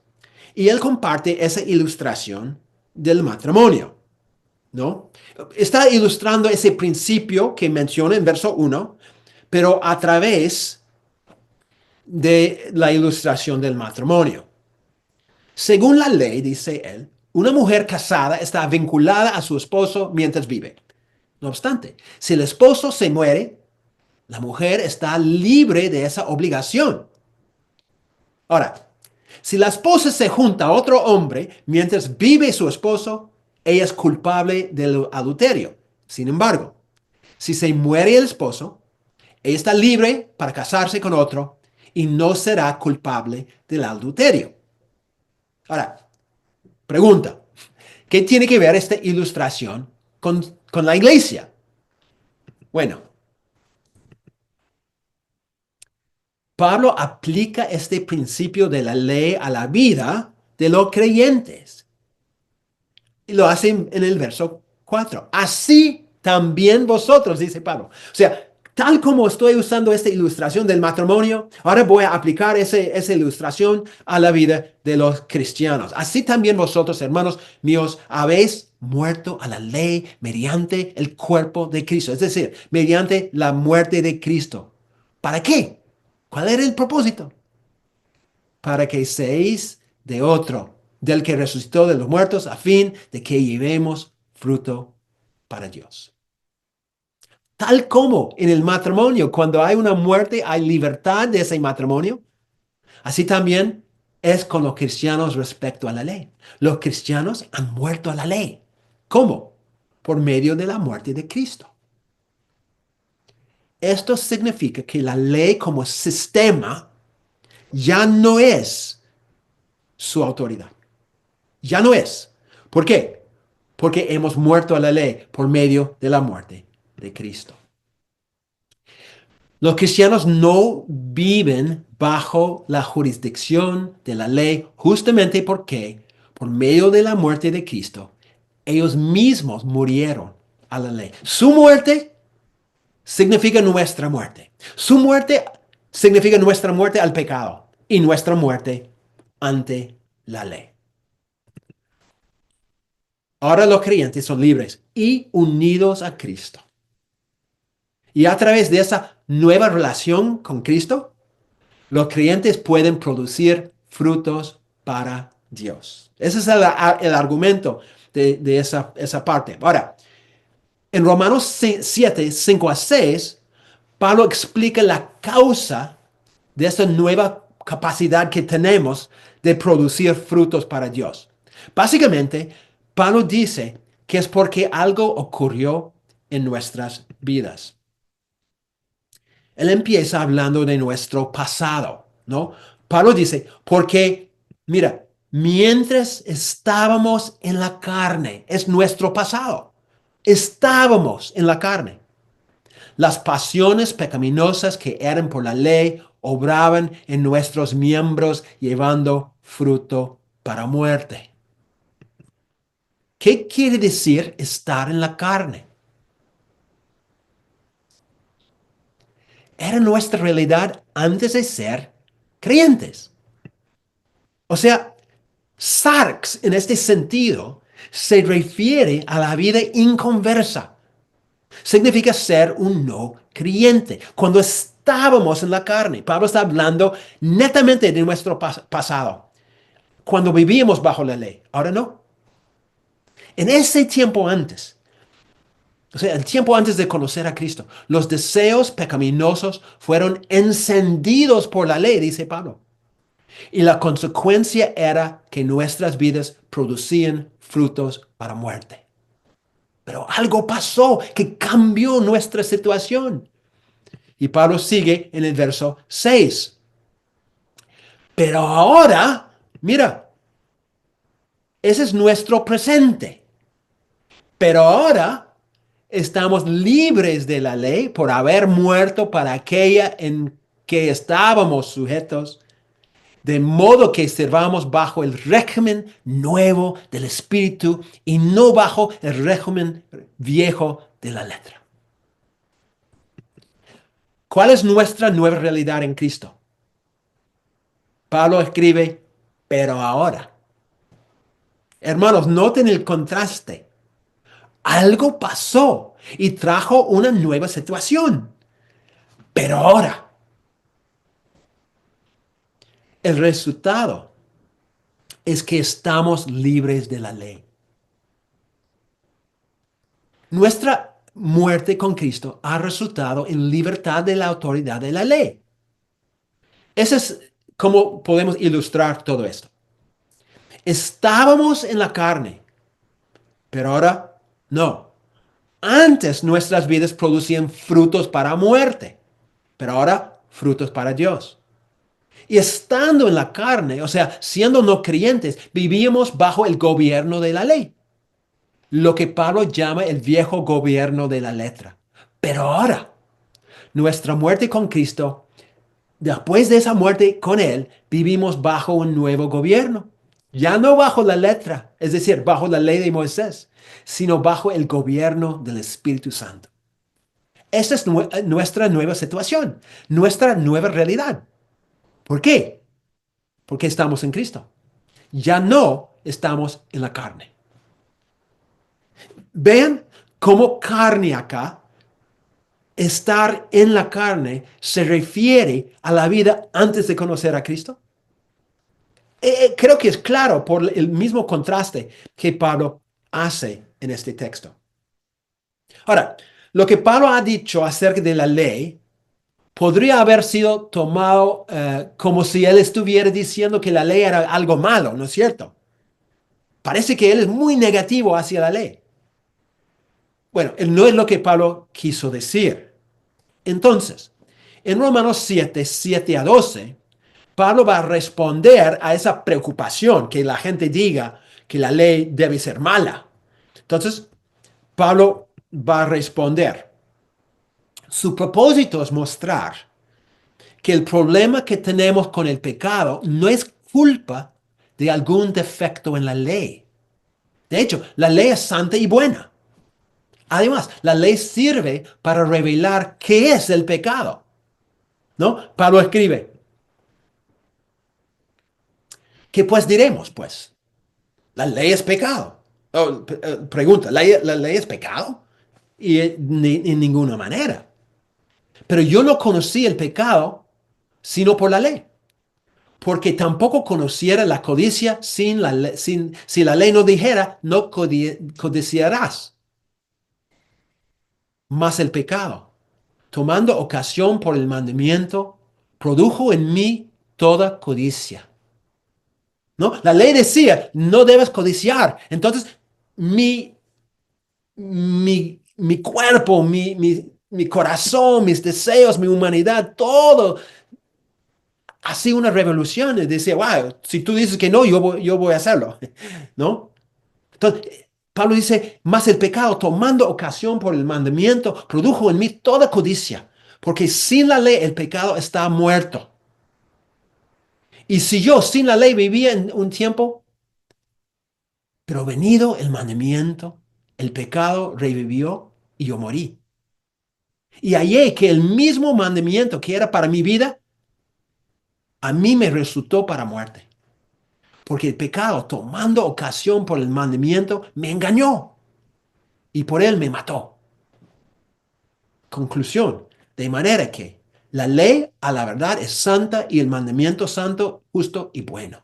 y él comparte esa ilustración del matrimonio, ¿no? Está ilustrando ese principio que menciona en verso 1, pero a través de la ilustración del matrimonio. Según la ley, dice él, una mujer casada está vinculada a su esposo mientras vive. No obstante, si el esposo se muere, la mujer está libre de esa obligación. Ahora, si la esposa se junta a otro hombre mientras vive su esposo, ella es culpable del adulterio. Sin embargo, si se muere el esposo, ella está libre para casarse con otro y no será culpable del adulterio. Ahora, pregunta, ¿qué tiene que ver esta ilustración con la iglesia? Bueno, Pablo aplica este principio de la ley a la vida de los creyentes. Y lo hace en el verso 4. Así también vosotros, dice Pablo. O sea, Tal como estoy usando esta ilustración del matrimonio, ahora voy a aplicar esa ilustración a la vida de los cristianos. Así también vosotros, hermanos míos, habéis muerto a la ley mediante el cuerpo de Cristo, es decir, mediante la muerte de Cristo. ¿Para qué? ¿Cuál era el propósito? Para que seáis de otro, del que resucitó de los muertos, a fin de que llevemos fruto para Dios. Tal como en el matrimonio, cuando hay una muerte, hay libertad de ese matrimonio. Así también es con los cristianos respecto a la ley. Los cristianos han muerto a la ley. ¿Cómo? Por medio de la muerte de Cristo. Esto significa que la ley como sistema ya no es su autoridad. Ya no es. ¿Por qué? Porque hemos muerto a la ley por medio de la muerte de Cristo. Los cristianos no viven bajo la jurisdicción de la ley justamente porque, por medio de la muerte de Cristo, ellos mismos murieron a la ley. Su muerte significa nuestra muerte. Su muerte significa nuestra muerte al pecado y nuestra muerte ante la ley. Ahora los creyentes son libres y unidos a Cristo. Y a través de esa nueva relación con Cristo, los creyentes pueden producir frutos para Dios. Ese es el argumento de esa parte. Ahora, en Romanos 7, 5 a 6, Pablo explica la causa de esta nueva capacidad que tenemos de producir frutos para Dios. Básicamente, Pablo dice que es porque algo ocurrió en nuestras vidas. Él empieza hablando de nuestro pasado, ¿no? Pablo dice, porque, mira, mientras estábamos en la carne, es nuestro pasado. Estábamos en la carne. Las pasiones pecaminosas que eran por la ley obraban en nuestros miembros llevando fruto para muerte. ¿Qué quiere decir estar en la carne? Era nuestra realidad antes de ser creyentes. O sea, sarx en este sentido se refiere a la vida inconversa. Significa ser un no creyente. Cuando estábamos en la carne, Pablo está hablando netamente de nuestro pasado. Cuando vivíamos bajo la ley, ahora no. En ese tiempo antes, o sea, el tiempo antes de conocer a Cristo, los deseos pecaminosos fueron encendidos por la ley, dice Pablo. Y la consecuencia era que nuestras vidas producían frutos para muerte. Pero algo pasó que cambió nuestra situación. Y Pablo sigue en el verso 6. Pero ahora, mira, ese es nuestro presente. Pero ahora estamos libres de la ley por haber muerto para aquella en que estábamos sujetos, de modo que servamos bajo el régimen nuevo del Espíritu y no bajo el régimen viejo de la letra. ¿Cuál es nuestra nueva realidad en Cristo? Pablo escribe, pero ahora. Hermanos, noten el contraste. Algo pasó y trajo una nueva situación. Pero ahora, el resultado es que estamos libres de la ley. Nuestra muerte con Cristo ha resultado en libertad de la autoridad de la ley. Ese es cómo podemos ilustrar todo esto. Estábamos en la carne, pero ahora no. Antes nuestras vidas producían frutos para muerte, pero ahora frutos para Dios. Y estando en la carne, o sea, siendo no creyentes, vivíamos bajo el gobierno de la ley, lo que Pablo llama el viejo gobierno de la letra. Pero ahora, nuestra muerte con Cristo, después de esa muerte con Él, vivimos bajo un nuevo gobierno. Ya no bajo la letra, es decir, bajo la ley de Moisés, sino bajo el gobierno del Espíritu Santo. esa es nuestra nueva situación, nuestra nueva realidad. ¿Por qué? Porque estamos en Cristo. Ya no estamos en la carne. Vean cómo carne acá, estar en la carne, se refiere a la vida antes de conocer a Cristo. Creo que es claro por el mismo contraste que Pablo hace en este texto. Ahora, lo que Pablo ha dicho acerca de la ley podría haber sido tomado como si él estuviera diciendo que la ley era algo malo, ¿no es cierto? Parece que él es muy negativo hacia la ley. Bueno, no es lo que Pablo quiso decir. Entonces, en Romanos 7, 7 a 12, Pablo va a responder a esa preocupación que la gente diga que la ley debe ser mala. Entonces, Pablo va a responder. Su propósito es mostrar que el problema que tenemos con el pecado no es culpa de algún defecto en la ley. De hecho, la ley es santa y buena. Además, la ley sirve para revelar qué es el pecado. ¿No? Pablo escribe, ¿qué pues diremos, pues? La ley es pecado. Pregunta, ¿la ley es pecado? Y en ninguna manera. Pero yo no conocí el pecado sino por la ley. Porque tampoco conociera la codicia si la ley no dijera, no codiciarás. Mas el pecado, tomando ocasión por el mandamiento, produjo en mí toda codicia. ¿No? La ley decía, no debes codiciar. Entonces, mi cuerpo, mi corazón, mis deseos, mi humanidad, todo hacía una revolución y decía, wow, si tú dices que no, yo voy a hacerlo. ¿No? Entonces, Pablo dice, mas el pecado, tomando ocasión por el mandamiento, produjo en mí toda codicia, porque sin la ley el pecado está muerto. Y si yo sin la ley vivía en un tiempo, pero venido el mandamiento, el pecado revivió y yo morí. Y hallé que el mismo mandamiento que era para mi vida, a mí me resultó para muerte. Porque el pecado, tomando ocasión por el mandamiento, me engañó y por él me mató. Conclusión, de manera que la ley a la verdad es santa y el mandamiento santo, justo y bueno.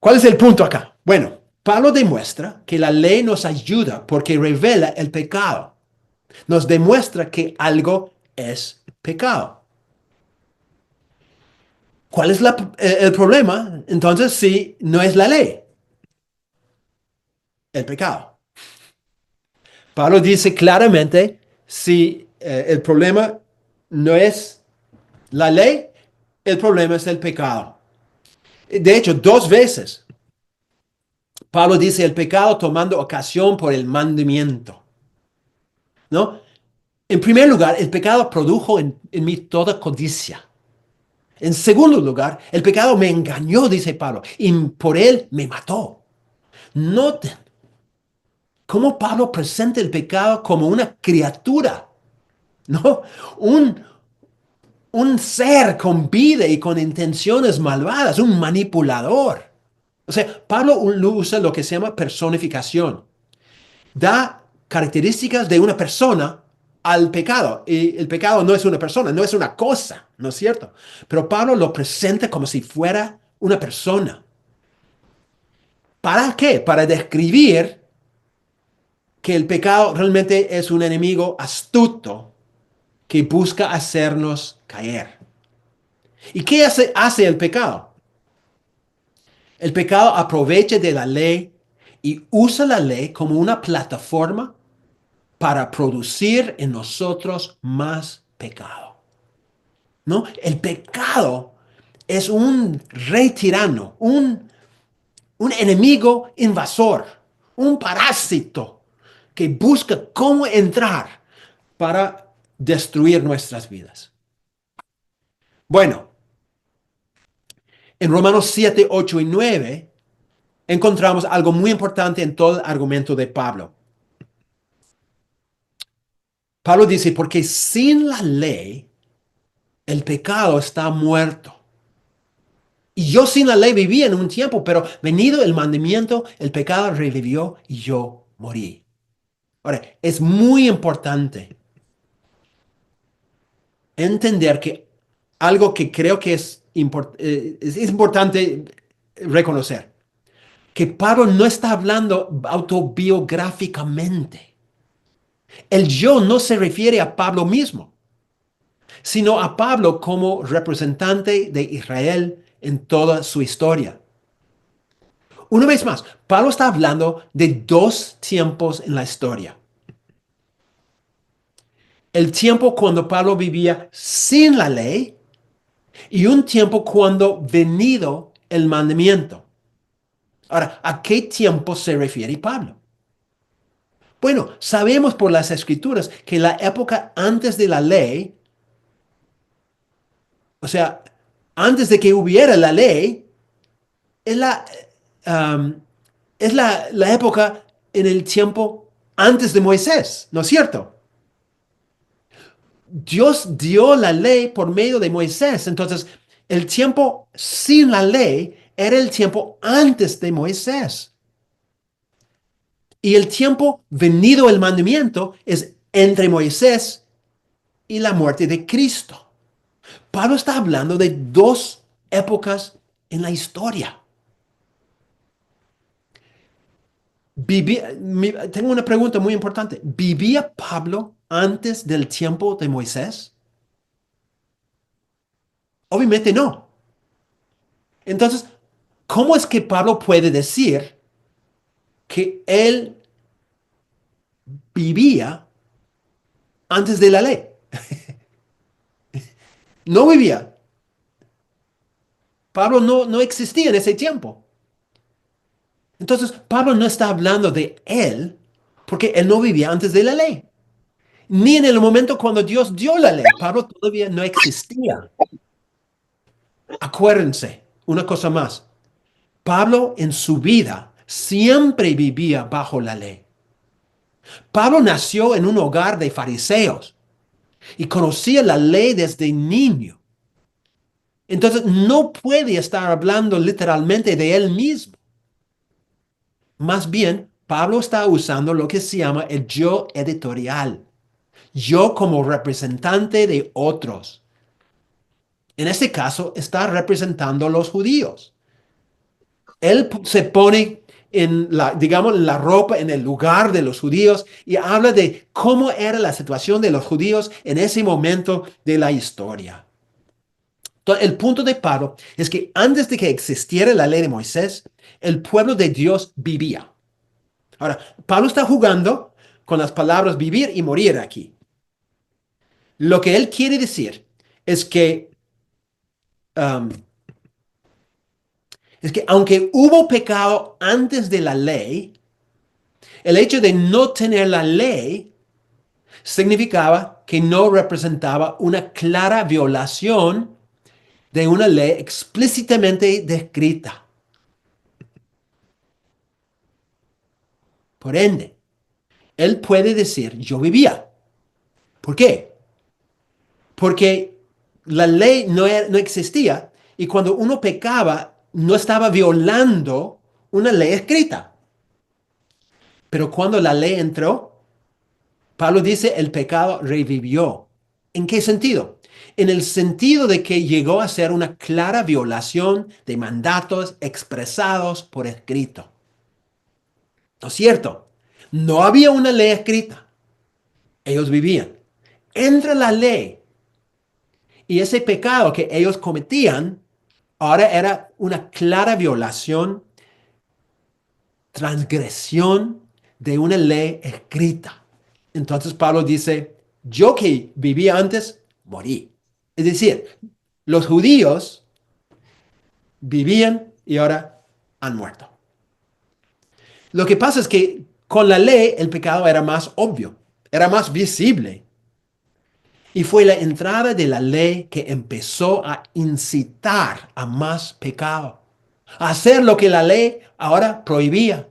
¿Cuál es el punto acá? Bueno, Pablo demuestra que la ley nos ayuda porque revela el pecado. Nos demuestra que algo es pecado. ¿Cuál es el problema? Entonces, si no es la ley, el pecado. Pablo dice claramente, si el problema no es la ley, el problema es el pecado. De hecho, dos veces Pablo dice el pecado tomando ocasión por el mandamiento. ¿No? En primer lugar, el pecado produjo en mí toda codicia. En segundo lugar, el pecado me engañó, dice Pablo, y por él me mató. Noten cómo Pablo presenta el pecado como una criatura, ¿no? Un ser con vida y con intenciones malvadas, un manipulador. O sea, Pablo usa lo que se llama personificación. Da características de una persona al pecado. Y el pecado no es una persona, no es una cosa, ¿no es cierto? Pero Pablo lo presenta como si fuera una persona. ¿Para qué? Para describir que el pecado realmente es un enemigo astuto que busca hacernos caer. ¿Y qué hace el pecado? El pecado aprovecha de la ley y usa la ley como una plataforma para producir en nosotros más pecado. ¿No? El pecado es un rey tirano, un enemigo invasor, un parásito que busca cómo entrar para destruir nuestras vidas. Bueno, en Romanos 7, 8 y 9 encontramos algo muy importante en todo el argumento de Pablo. Pablo dice, porque sin la ley, el pecado está muerto. Y yo sin la ley vivía en un tiempo, pero venido el mandamiento, el pecado revivió y yo morí. Ahora, es muy importante entender que algo que creo que es importante reconocer, que Pablo no está hablando autobiográficamente. El yo no se refiere a Pablo mismo, sino a Pablo como representante de Israel en toda su historia. Una vez más, Pablo está hablando de dos tiempos en la historia. El tiempo cuando Pablo vivía sin la ley y un tiempo cuando venido el mandamiento. Ahora, ¿a qué tiempo se refiere Pablo? Bueno, sabemos por las escrituras que la época antes de la ley, o sea, antes de que hubiera la ley, es um, la época en el tiempo antes de Moisés, ¿no es cierto? Dios dio la ley por medio de Moisés. Entonces, el tiempo sin la ley era el tiempo antes de Moisés. Y el tiempo venido el mandamiento es entre Moisés y la muerte de Cristo. Pablo está hablando de dos épocas en la historia. Tengo una pregunta muy importante. ¿Vivía Pablo antes del tiempo de Moisés? Obviamente no. Entonces, ¿cómo es que Pablo puede decir que él vivía antes de la ley? No vivía. Pablo no existía en ese tiempo. Entonces, Pablo no está hablando de él porque él no vivía antes de la ley. Ni en el momento cuando Dios dio la ley. Pablo todavía no existía. Acuérdense, una cosa más. Pablo en su vida siempre vivía bajo la ley. Pablo nació en un hogar de fariseos y conocía la ley desde niño. Entonces no puede estar hablando literalmente de él mismo. Más bien, Pablo está usando lo que se llama el yo editorial. Yo como representante de otros. En este caso, está representando a los judíos. Él se pone digamos, la ropa en el lugar de los judíos y habla de cómo era la situación de los judíos en ese momento de la historia. Entonces, el punto de Pablo es que antes de que existiera la ley de Moisés, el pueblo de Dios vivía. Ahora, Pablo está jugando con las palabras vivir y morir aquí. Lo que él quiere decir es que, um, aunque hubo pecado antes de la ley, el hecho de no tener la ley significaba que no representaba una clara violación de una ley explícitamente descrita. Por ende, él puede decir, yo vivía. ¿Por qué? Porque la ley no existía y cuando uno pecaba, no estaba violando una ley escrita. Pero cuando la ley entró, Pablo dice, el pecado revivió. ¿En qué sentido? En el sentido de que llegó a ser una clara violación de mandatos expresados por escrito. ¿No es cierto? No había una ley escrita. Ellos vivían. Entra la ley y ese pecado que ellos cometían ahora era una clara violación, transgresión de una ley escrita. Entonces Pablo dice, yo que vivía antes, morí. Es decir, los judíos vivían y ahora han muerto. Lo que pasa es que con la ley el pecado era más obvio, era más visible. Y fue la entrada de la ley que empezó a incitar a más pecado, a hacer lo que la ley ahora prohibía.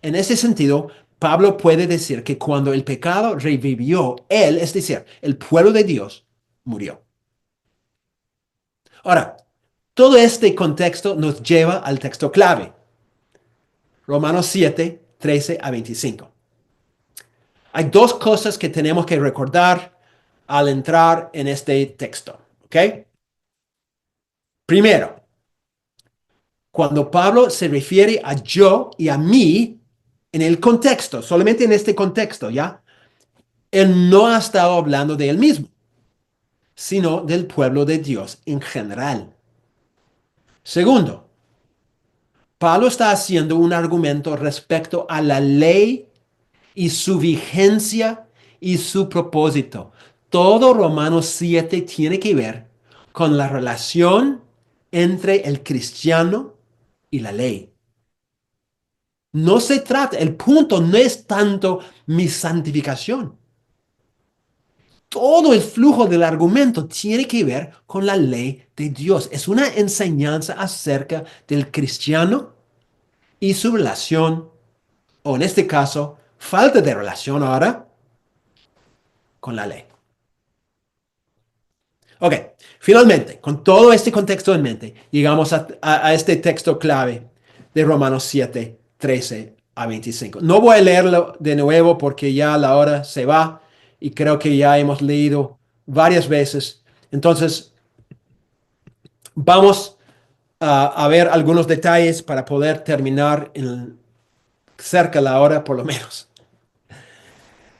En ese sentido, Pablo puede decir que cuando el pecado revivió, él, es decir, el pueblo de Dios, murió. Ahora, todo este contexto nos lleva al texto clave. Romanos 7, 13 a 25. Hay dos cosas que tenemos que recordar al entrar en este texto, ¿ok? Primero, cuando Pablo se refiere a yo y a mí en el contexto, solamente en este contexto, ¿ya? Él no ha estado hablando de él mismo, sino del pueblo de Dios en general. Segundo, Pablo está haciendo un argumento respecto a la ley y su vigencia y su propósito. Todo Romanos 7 tiene que ver con la relación entre el cristiano y la ley. No se trata, el punto no es tanto mi santificación. Todo el flujo del argumento tiene que ver con la ley de Dios. Es una enseñanza acerca del cristiano y su relación, o en este caso, falta de relación ahora con la ley. Ok, finalmente, con todo este contexto en mente, llegamos a este texto clave de Romanos 7, 13 a 25. No voy a leerlo de nuevo porque ya la hora se va y creo que ya hemos leído varias veces. Entonces, vamos a ver algunos detalles para poder terminar cerca de la hora por lo menos.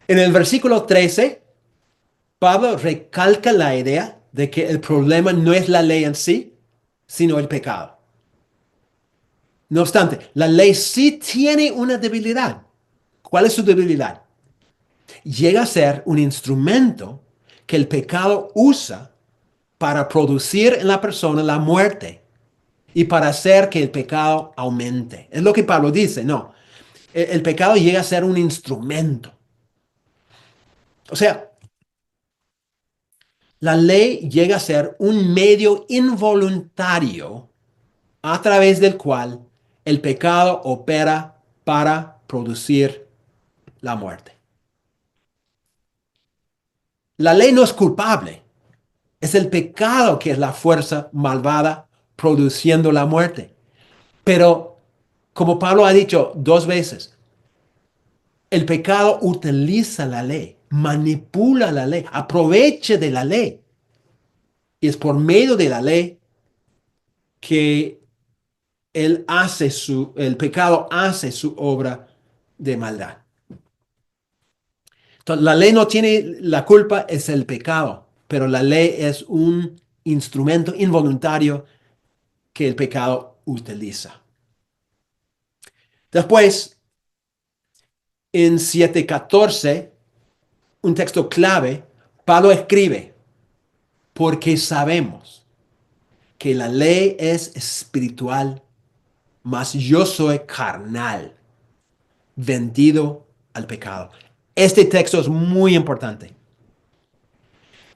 En el versículo 13, Pablo recalca la idea de que el problema no es la ley en sí, sino el pecado. No obstante, la ley sí tiene una debilidad. ¿Cuál es su debilidad? Llega a ser un instrumento que el pecado usa para producir en la persona la muerte y para hacer que el pecado aumente. Es lo que Pablo dice, no. El pecado llega a ser un instrumento. O sea, la ley llega a ser un medio involuntario a través del cual el pecado opera para producir la muerte. La ley no es culpable, es el pecado que es la fuerza malvada produciendo la muerte. Pero, como Pablo ha dicho dos veces, el pecado utiliza la ley, manipula la ley, aprovecha de la ley. Y es por medio de la ley que el pecado hace su obra de maldad. Entonces, la ley no tiene la culpa, es el pecado, pero la ley es un instrumento involuntario que el pecado utiliza. Después, en 7:14, un texto clave, Pablo escribe, porque sabemos que la ley es espiritual, mas yo soy carnal, vendido al pecado. Este texto es muy importante.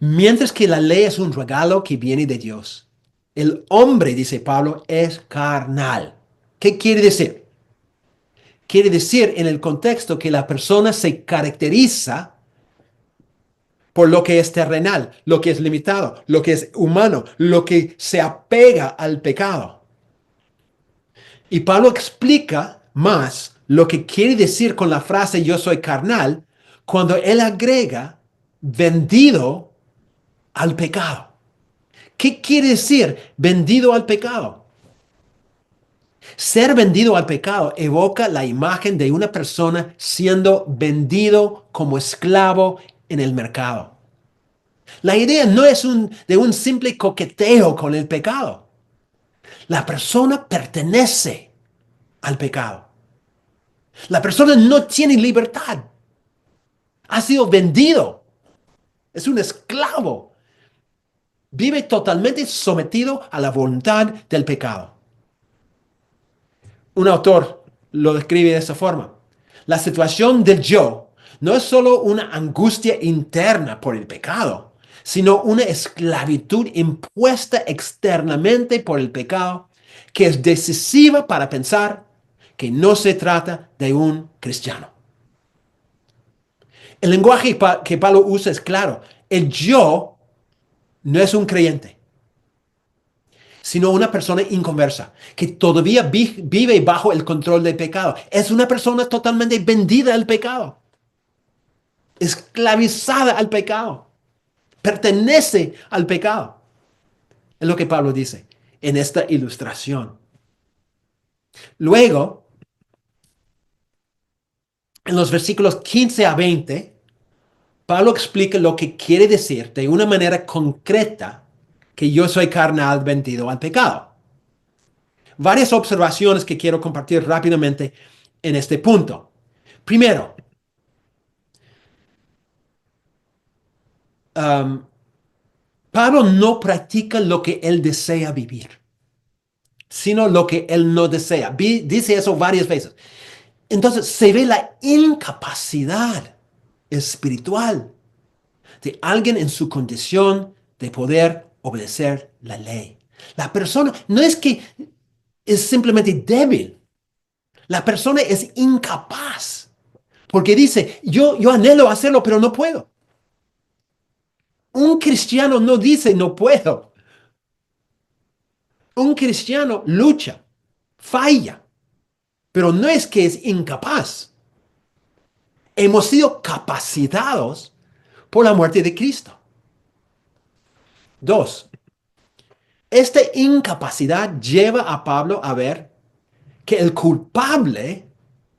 Mientras que la ley es un regalo que viene de Dios, el hombre, dice Pablo, es carnal. ¿Qué quiere decir? Quiere decir en el contexto que la persona se caracteriza por lo que es terrenal, lo que es limitado, lo que es humano, lo que se apega al pecado. Y Pablo explica más lo que quiere decir con la frase yo soy carnal cuando él agrega vendido al pecado. ¿Qué quiere decir vendido al pecado? Ser vendido al pecado evoca la imagen de una persona siendo vendido como esclavo en el mercado. La idea no es de un simple coqueteo con el pecado. La persona pertenece al pecado. La persona no tiene libertad. Ha sido vendido. Es un esclavo. Vive totalmente sometido a la voluntad del pecado. Un autor lo describe de esa forma. La situación del yo no es solo una angustia interna por el pecado, sino una esclavitud impuesta externamente por el pecado que es decisiva para pensar que no se trata de un cristiano. El lenguaje que Pablo usa es claro. El yo no es un creyente, sino una persona inconversa, que todavía vive bajo el control del pecado. Es una persona totalmente vendida al pecado, esclavizada al pecado, pertenece al pecado. Es lo que Pablo dice en esta ilustración. Luego, en los versículos 15 a 20, Pablo explica lo que quiere decir de una manera concreta que yo soy carnal vendido al pecado. Varias observaciones que quiero compartir rápidamente en este punto. Primero, Pablo no practica lo que él desea vivir, sino lo que él no desea. Dice eso varias veces. Entonces se ve la incapacidad espiritual de alguien en su condición de poder obedecer la ley. La persona no es que es simplemente débil, la persona es incapaz, porque dice, yo anhelo hacerlo, pero no puedo. Un cristiano no dice no puedo. Un cristiano lucha, falla, pero no es que es incapaz. Hemos sido capacitados por la muerte de Cristo. Dos, esta incapacidad lleva a Pablo a ver que el culpable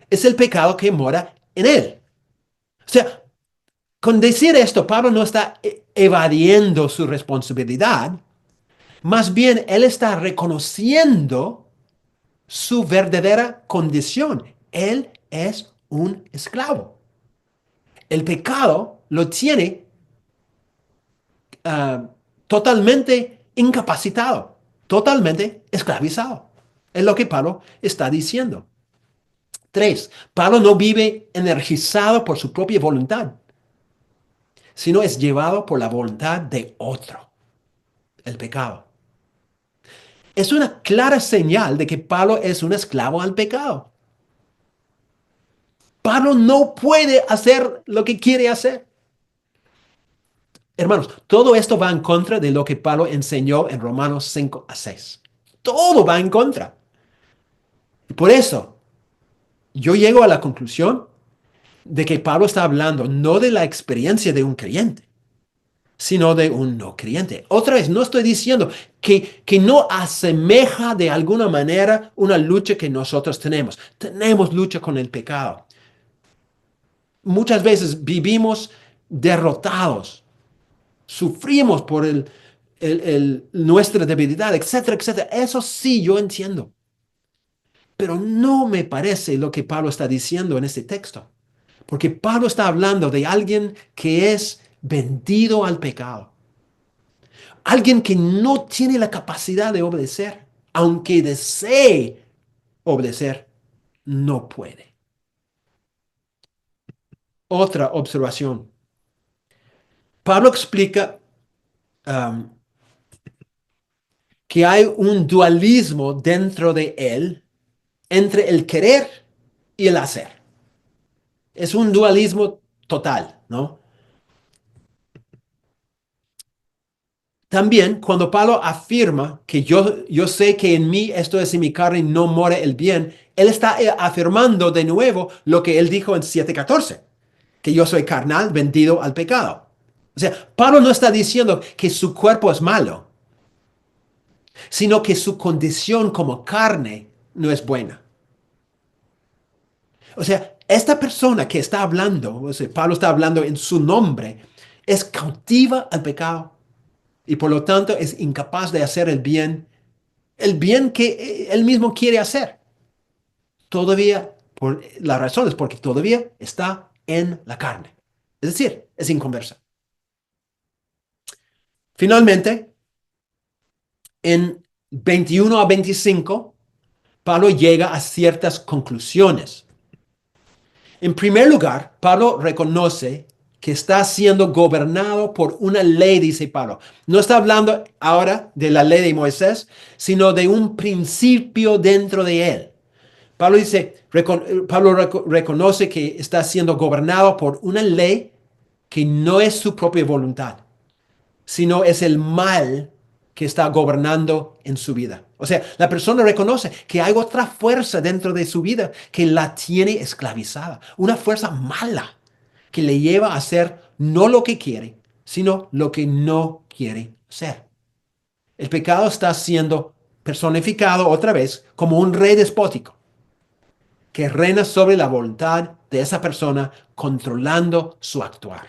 es el pecado que mora en él. O sea, con decir esto, Pablo no está evadiendo su responsabilidad, más bien él está reconociendo su verdadera condición. Él es un esclavo. El pecado lo tiene totalmente incapacitado, totalmente esclavizado. Es lo que Pablo está diciendo. Tres, Pablo no vive energizado por su propia voluntad, sino es llevado por la voluntad de otro, el pecado. Es una clara señal de que Pablo es un esclavo al pecado. Pablo no puede hacer lo que quiere hacer. Hermanos, todo esto va en contra de lo que Pablo enseñó en Romanos 5 a 6. Todo va en contra. Y por eso, yo llego a la conclusión de que Pablo está hablando no de la experiencia de un creyente, sino de un no creyente. Otra vez, no estoy diciendo que no asemeja de alguna manera una lucha que nosotros tenemos. Tenemos lucha con el pecado. Muchas veces vivimos derrotados, sufrimos por nuestra debilidad, etcétera, etcétera. Eso sí, yo entiendo. Pero no me parece lo que Pablo está diciendo en este texto. Porque Pablo está hablando de alguien que es vendido al pecado. Alguien que no tiene la capacidad de obedecer. Aunque desee obedecer, no puede. Otra observación. Pablo explica que hay un dualismo dentro de él entre el querer y el hacer. Es un dualismo total, ¿no? También cuando Pablo afirma que yo sé que en mí, esto es en mi carne, no mora el bien, él está afirmando de nuevo lo que él dijo en 7:14, que yo soy carnal, vendido al pecado. O sea, Pablo no está diciendo que su cuerpo es malo, sino que su condición como carne no es buena. O sea, esta persona que está hablando, o sea, Pablo está hablando en su nombre, es cautiva al pecado y por lo tanto es incapaz de hacer el bien que él mismo quiere hacer. Todavía, por la razón es porque todavía está en la carne. Es decir, es inconversa. Finalmente, en 21 a 25, Pablo llega a ciertas conclusiones. En primer lugar, Pablo reconoce que está siendo gobernado por una ley, dice Pablo. No está hablando ahora de la ley de Moisés, sino de un principio dentro de él. Pablo dice, reconoce que está siendo gobernado por una ley que no es su propia voluntad, sino es el mal que está gobernando en su vida. O sea, la persona reconoce que hay otra fuerza dentro de su vida que la tiene esclavizada, una fuerza mala que le lleva a hacer no lo que quiere, sino lo que no quiere hacer. El pecado está siendo personificado otra vez como un rey despótico que reina sobre la voluntad de esa persona, controlando su actuar.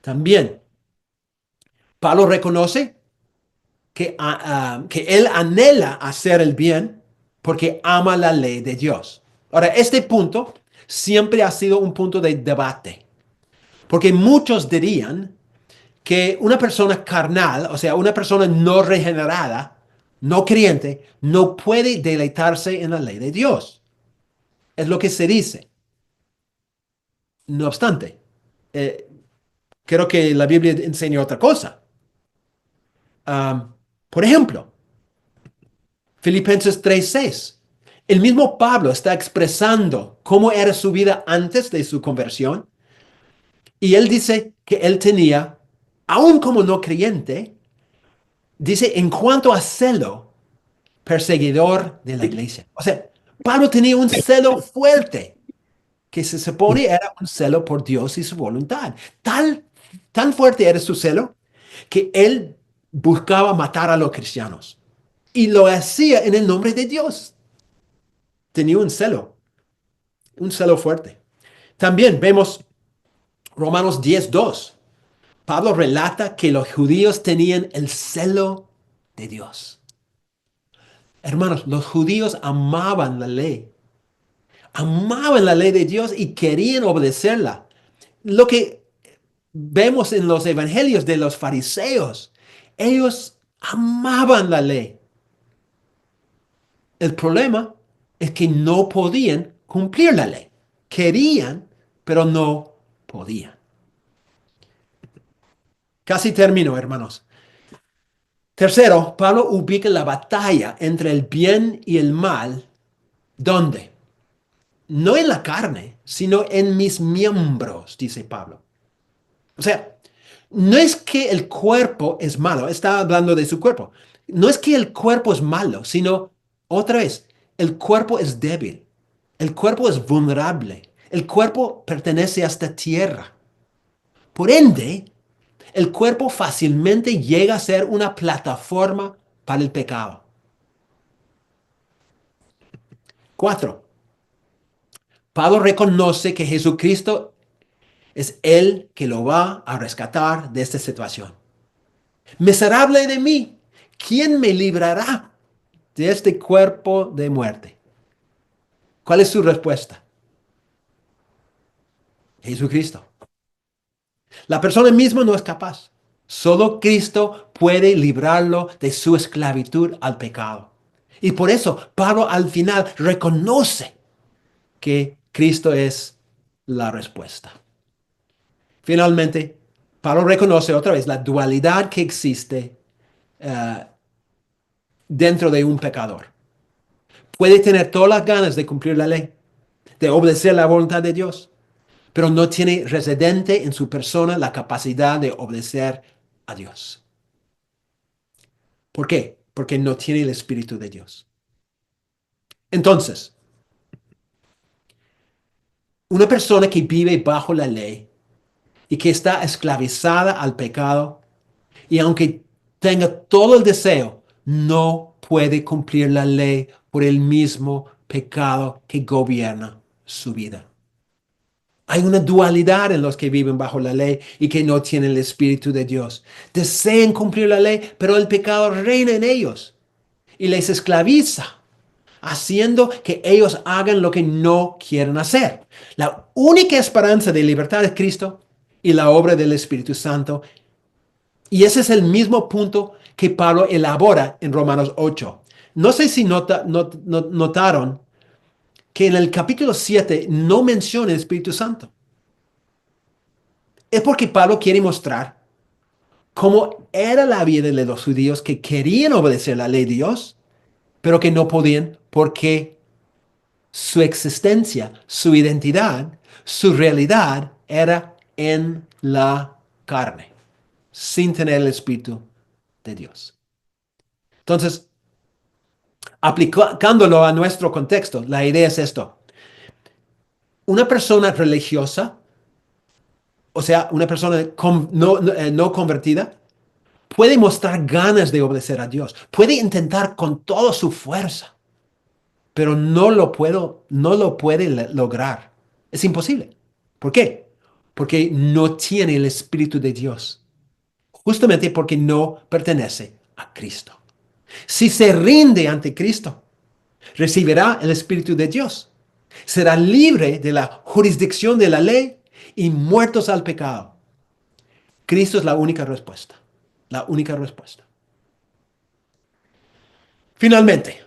También, Pablo reconoce que él anhela hacer el bien porque ama la ley de Dios. Ahora, este punto siempre ha sido un punto de debate, porque muchos dirían que una persona carnal, o sea, una persona no regenerada, no creyente, no puede deleitarse en la ley de Dios. Es lo que se dice. No obstante, eh, creo que la Biblia enseña otra cosa. Por ejemplo, Filipenses 3:6. El mismo Pablo está expresando cómo era su vida antes de su conversión. Y él dice que él tenía, aún como no creyente, dice en cuanto a celo, perseguidor de la iglesia. O sea, Pablo tenía un celo fuerte, que se supone era un celo por Dios y su voluntad. Tan fuerte era su celo que él buscaba matar a los cristianos. Y lo hacía en el nombre de Dios. Tenía un celo fuerte. También vemos Romanos 10:2. Pablo relata que los judíos tenían el celo de Dios. Hermanos, los judíos amaban la ley de Dios y querían obedecerla. Lo que vemos en los evangelios de los fariseos, ellos amaban la ley. El problema es que no podían cumplir la ley. Querían, pero no podían. Casi termino, hermanos. Tercero, Pablo ubica la batalla entre el bien y el mal. ¿Dónde? No en la carne, sino en mis miembros, dice Pablo. O sea, no es que el cuerpo es malo, está hablando de su cuerpo. No es que el cuerpo es malo, sino, otra vez, el cuerpo es débil, el cuerpo es vulnerable, el cuerpo pertenece a esta tierra. Por ende, el cuerpo fácilmente llega a ser una plataforma para el pecado. 4. Pablo reconoce que Jesucristo es el que lo va a rescatar de esta situación. Miserable de mí, ¿quién me librará de este cuerpo de muerte? ¿Cuál es su respuesta? Jesucristo. La persona misma no es capaz. Solo Cristo puede librarlo de su esclavitud al pecado. Y por eso Pablo al final reconoce que Cristo es la respuesta. Finalmente, Pablo reconoce otra vez la dualidad que existe dentro de un pecador. Puede tener todas las ganas de cumplir la ley, de obedecer la voluntad de Dios, pero no tiene residente en su persona la capacidad de obedecer a Dios. ¿Por qué? Porque no tiene el Espíritu de Dios. Entonces, una persona que vive bajo la ley y que está esclavizada al pecado, y aunque tenga todo el deseo, no puede cumplir la ley por el mismo pecado que gobierna su vida. Hay una dualidad en los que viven bajo la ley y que no tienen el Espíritu de Dios. Desean cumplir la ley, pero el pecado reina en ellos y les esclaviza, haciendo que ellos hagan lo que no quieren hacer. La única esperanza de libertad es Cristo y la obra del Espíritu Santo. Y ese es el mismo punto que Pablo elabora en Romanos 8. No sé si notaron que en el capítulo 7 no menciona el Espíritu Santo. Es porque Pablo quiere mostrar cómo era la vida de los judíos que querían obedecer la ley de Dios, pero que no podían porque su existencia, su identidad, su realidad era en la carne, sin tener el Espíritu de Dios. Entonces, aplicándolo a nuestro contexto, la idea es esto. Una persona religiosa, o sea, una persona no convertida, puede mostrar ganas de obedecer a Dios, puede intentar con toda su fuerza, pero no lo puede lograr. Es imposible. ¿Por qué? Porque no tiene el Espíritu de Dios. Justamente porque no pertenece a Cristo. Si se rinde ante Cristo, recibirá el Espíritu de Dios. Será libre de la jurisdicción de la ley y muertos al pecado. Cristo es la única respuesta. La única respuesta. Finalmente,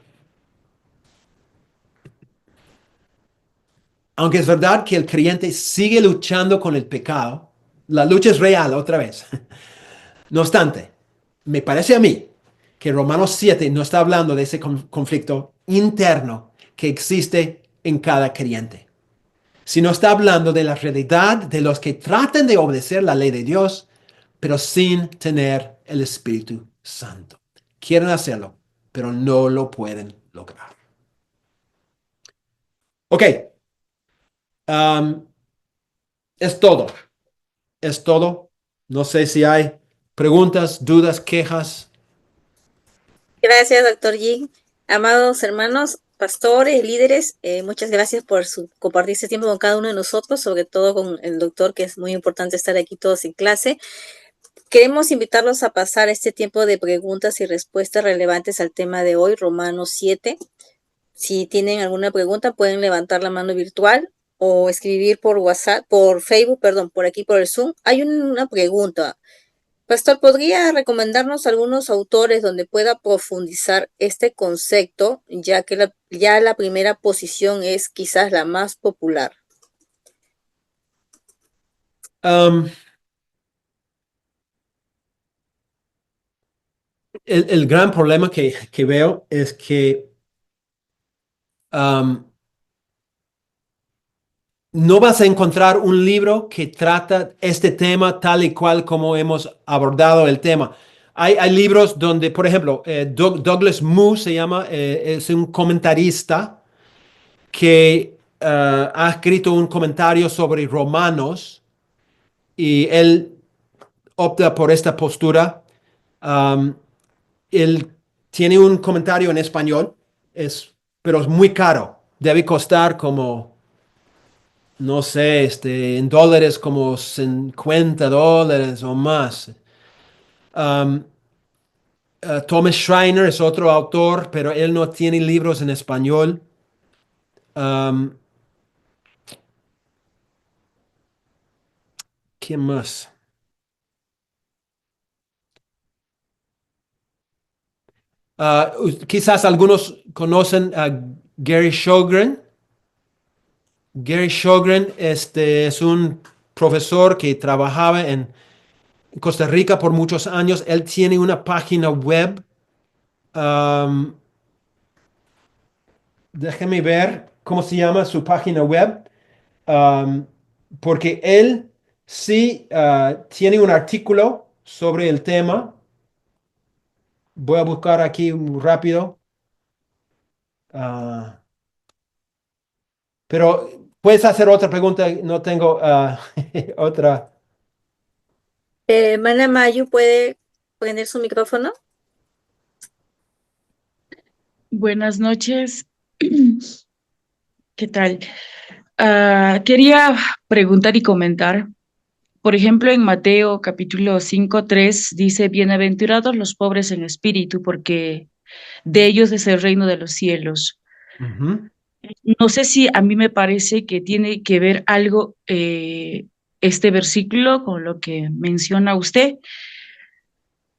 aunque es verdad que el creyente sigue luchando con el pecado, la lucha es real otra vez. No obstante, me parece a mí que Romanos 7 no está hablando de ese conflicto interno que existe en cada creyente, sino está hablando de la realidad de los que tratan de obedecer la ley de Dios, pero sin tener el Espíritu Santo. Quieren hacerlo, pero no lo pueden lograr. Ok, um, es todo. Es todo. No sé si hay preguntas, dudas, quejas. Gracias, doctor G. Amados hermanos, pastores, líderes, muchas gracias por compartir este tiempo con cada uno de nosotros, sobre todo con el doctor, que es muy importante estar aquí todos en clase. Queremos invitarlos a pasar este tiempo de preguntas y respuestas relevantes al tema de hoy, Romanos 7. Si tienen alguna pregunta, pueden levantar la mano virtual o escribir por WhatsApp, por Facebook, perdón, por aquí por el Zoom. Hay una pregunta. Pastor, ¿podría recomendarnos algunos autores donde pueda profundizar este concepto, ya que ya la primera posición es quizás la más popular? Um, el gran problema que veo es que um, no vas a encontrar un libro que trata este tema tal y cual como hemos abordado el tema. Hay libros donde, por ejemplo, Douglas Moo se llama, es un comentarista que ha escrito un comentario sobre Romanos y él opta por esta postura. Um, Él tiene un comentario en español, pero es muy caro. Debe costar como, no sé, en dólares como $50 o más. Um, Thomas Schreiner es otro autor, pero él no tiene libros en español. Um, ¿Quién más? Quizás algunos conocen a Gary Sjogren. Gary Sjogren es un profesor que trabajaba en Costa Rica por muchos años. Él tiene una página web. um, Déjeme ver cómo se llama su página web. um, Porque él sí tiene un artículo sobre el tema. Voy a buscar aquí muy rápido. Ah, pero puedes hacer otra pregunta. No tengo otra. Hermana Mayu, ¿puede prender su micrófono? Buenas noches. ¿Qué tal? Quería preguntar y comentar. Por ejemplo, en Mateo capítulo 5:3 dice, bienaventurados los pobres en espíritu, porque de ellos es el reino de los cielos. Ujú. No sé si a mí me parece que tiene que ver algo este versículo con lo que menciona usted.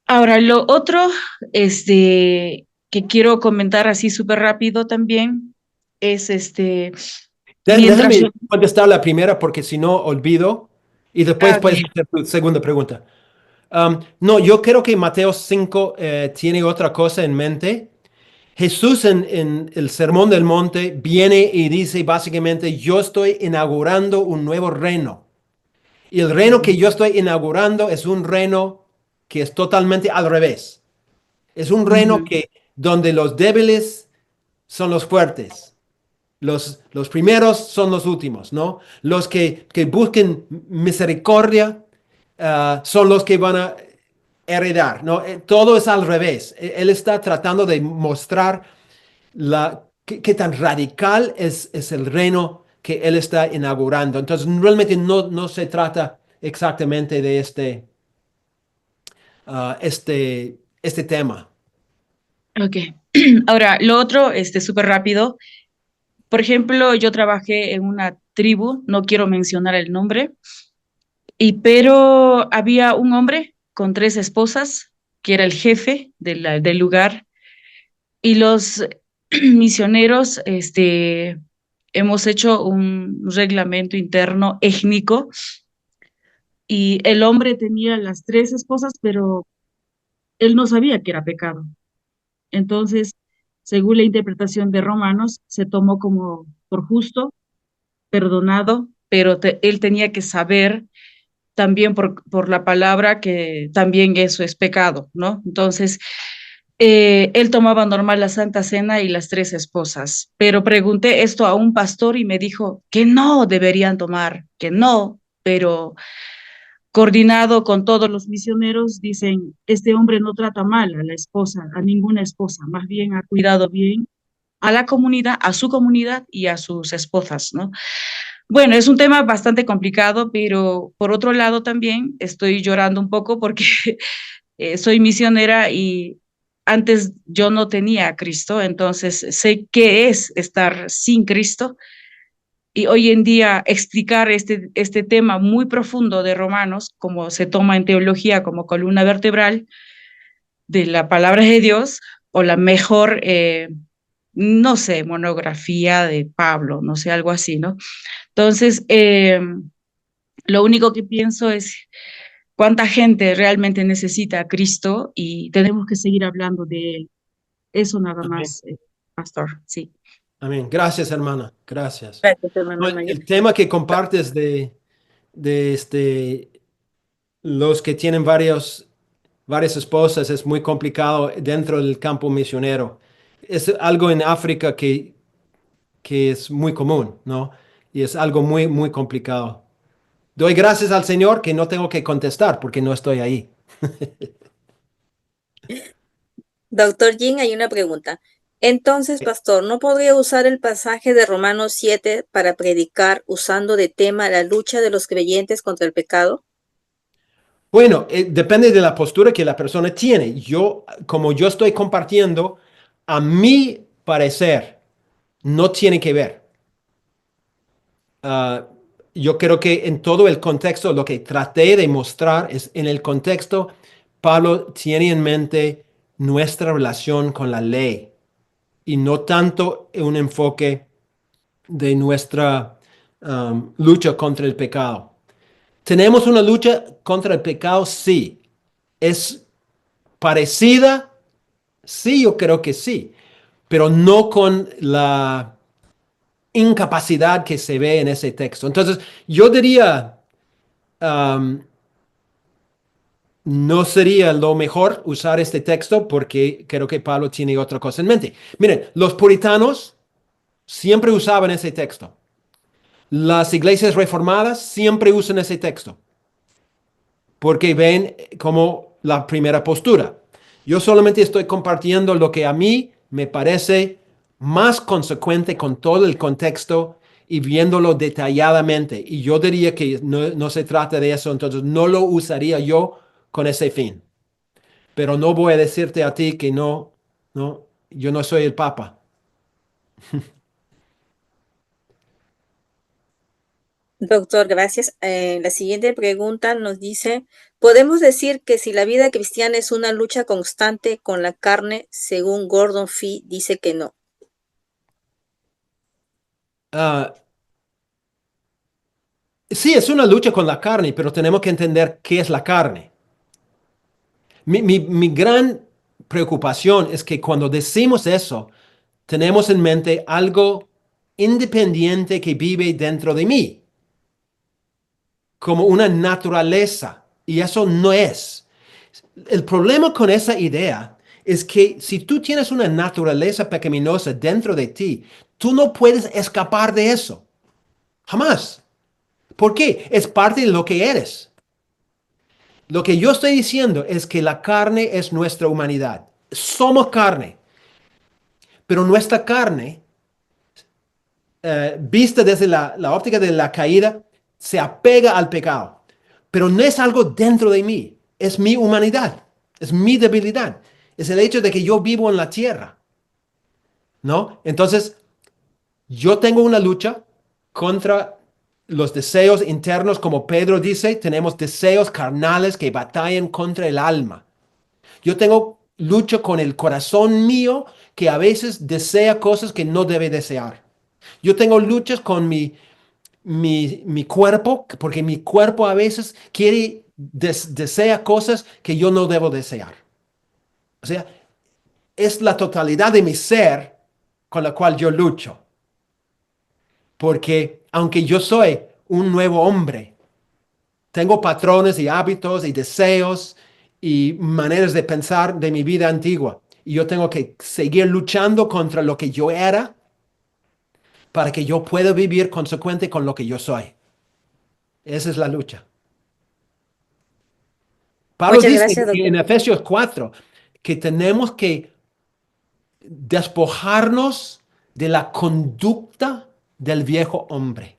Ahora, lo otro, que quiero comentar así súper rápido también, es mientras yo, Déjame contestar la primera porque si no olvido y después puedes ok, hacer tu segunda pregunta. No, yo creo que Mateo 5 tiene otra cosa en mente. Jesús en el Sermón del Monte viene y dice básicamente, yo estoy inaugurando un nuevo reino. Y el reino que yo estoy inaugurando es un reino que es totalmente al revés. Es un reino Ujú. que donde los débiles son los fuertes. Los primeros son los últimos, ¿no? Los que busquen misericordia son los que van a heredar, ¿no? Todo es al revés. Él está tratando de mostrar qué tan radical es el reino que él está inaugurando. Entonces, realmente no se trata exactamente de este tema. Ok. Ahora, lo otro, súper rápido. Por ejemplo, yo trabajé en una tribu, no quiero mencionar el nombre, pero había un hombre con tres esposas, que era el jefe del lugar, y los misioneros, hemos hecho un reglamento interno étnico, y el hombre tenía las tres esposas, pero él no sabía que era pecado. Entonces, según la interpretación de Romanos, se tomó como por justo, perdonado, pero él tenía que saber también por la palabra que también eso es pecado, ¿no? Entonces, él tomaba normal la Santa Cena y las tres esposas, pero pregunté esto a un pastor y me dijo que no deberían tomar, que no, pero coordinado con todos los misioneros, dicen, este hombre no trata mal a la esposa, a ninguna esposa, más bien ha cuidado bien a la comunidad, a su comunidad y a sus esposas, ¿no? Bueno, es un tema bastante complicado, pero por otro lado también estoy llorando un poco porque soy misionera y antes yo no tenía a Cristo, entonces sé qué es estar sin Cristo y hoy en día explicar este tema muy profundo de Romanos, como se toma en teología como columna vertebral de la palabra de Dios, o la mejor, no sé, monografía de Pablo, no sé, algo así, ¿no? Entonces, lo único que pienso es cuánta gente realmente necesita a Cristo y tenemos que seguir hablando de él. Eso nada Amén. más, pastor, sí. Amén. Gracias, hermana. Gracias. Gracias, No, hermano mayor. el tema que compartes de los que tienen varias esposas es muy complicado dentro del campo misionero. Es algo en África que es muy común, ¿no? Y es algo muy complicado. Doy gracias al Señor que no tengo que contestar porque no estoy ahí. Doctor Jin, hay una pregunta. Entonces, pastor, ¿no podría usar el pasaje de Romanos 7 para predicar usando de tema la lucha de los creyentes contra el pecado? Bueno, depende de la postura que la persona tiene. Como yo estoy compartiendo, a mi parecer, no tiene que ver. Ah, yo creo que en todo el contexto, lo que traté de mostrar es en el contexto, Pablo tiene en mente nuestra relación con la ley y no tanto un enfoque de nuestra lucha contra el pecado. ¿Tenemos una lucha contra el pecado? Sí. ¿Es parecida? Sí, yo creo que sí, pero no con la incapacidad que se ve en ese texto. Entonces, yo diría, um, no sería lo mejor usar este texto porque creo que Pablo tiene otra cosa en mente. Miren, los puritanos siempre usaban ese texto. Las iglesias reformadas siempre usan ese texto porque ven como la primera postura. Yo solamente estoy compartiendo lo que a mí me parece más consecuente con todo el contexto y viéndolo detalladamente. Y yo diría que no se trata de eso, entonces no lo usaría yo con ese fin. Pero no voy a decirte a ti que no, yo no soy el Papa. Doctor, gracias. La siguiente pregunta nos dice, ¿podemos decir que si la vida cristiana es una lucha constante con la carne, según Gordon Fee dice que no? Ah, sí, es una lucha con la carne, pero tenemos que entender qué es la carne. Mi gran preocupación es que cuando decimos eso, tenemos en mente algo independiente que vive dentro de mí, como una naturaleza, y eso no es. El problema con esa idea es que si tú tienes una naturaleza pecaminosa dentro de ti, tú no puedes escapar de eso. Jamás. ¿Por qué? Es parte de lo que eres. Lo que yo estoy diciendo es que la carne es nuestra humanidad. Somos carne, pero nuestra carne, vista desde la óptica de la caída, se apega al pecado. Pero no es algo dentro de mí, es mi humanidad, es mi debilidad, es el hecho de que yo vivo en la tierra, ¿no? Entonces, yo tengo una lucha contra los deseos internos, como Pedro dice, tenemos deseos carnales que batallan contra el alma. Yo tengo lucha con el corazón mío que a veces desea cosas que no debe desear. Yo tengo luchas con mi cuerpo, porque mi cuerpo a veces desea cosas que yo no debo desear. O sea, es la totalidad de mi ser con la cual yo lucho. Porque aunque yo soy un nuevo hombre, tengo patrones y hábitos y deseos y maneras de pensar de mi vida antigua. Y yo tengo que seguir luchando contra lo que yo era para que yo pueda vivir consecuente con lo que yo soy. Esa es la lucha. Pablo Muchas dice gracias, en doctor. Efesios 4 que tenemos que despojarnos de la conducta del viejo hombre.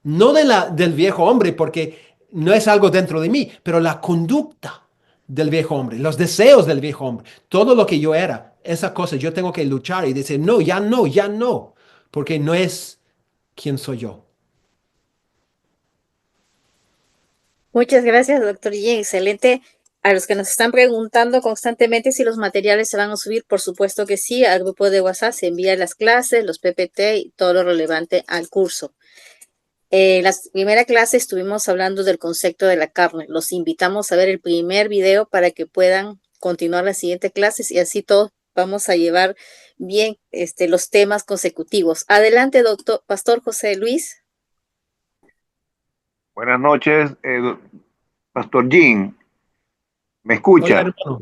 No del viejo hombre, porque no es algo dentro de mí, pero la conducta del viejo hombre, los deseos del viejo hombre, todo lo que yo era, esa cosa, yo tengo que luchar y decir, no, ya no, porque no es quien soy yo. Muchas gracias, doctor Guillén. Excelente. A los que nos están preguntando constantemente si los materiales se van a subir, por supuesto que sí, al grupo de WhatsApp se envían las clases, los PPT y todo lo relevante al curso. En la primera clase estuvimos hablando del concepto de la carne. Los invitamos a ver el primer video para que puedan continuar las siguientes clases y así todos vamos a llevar bien los temas consecutivos. Adelante, doctor Pastor José Luis. Buenas noches, Pastor Jean. ¿Me Hola, escucha? hermano.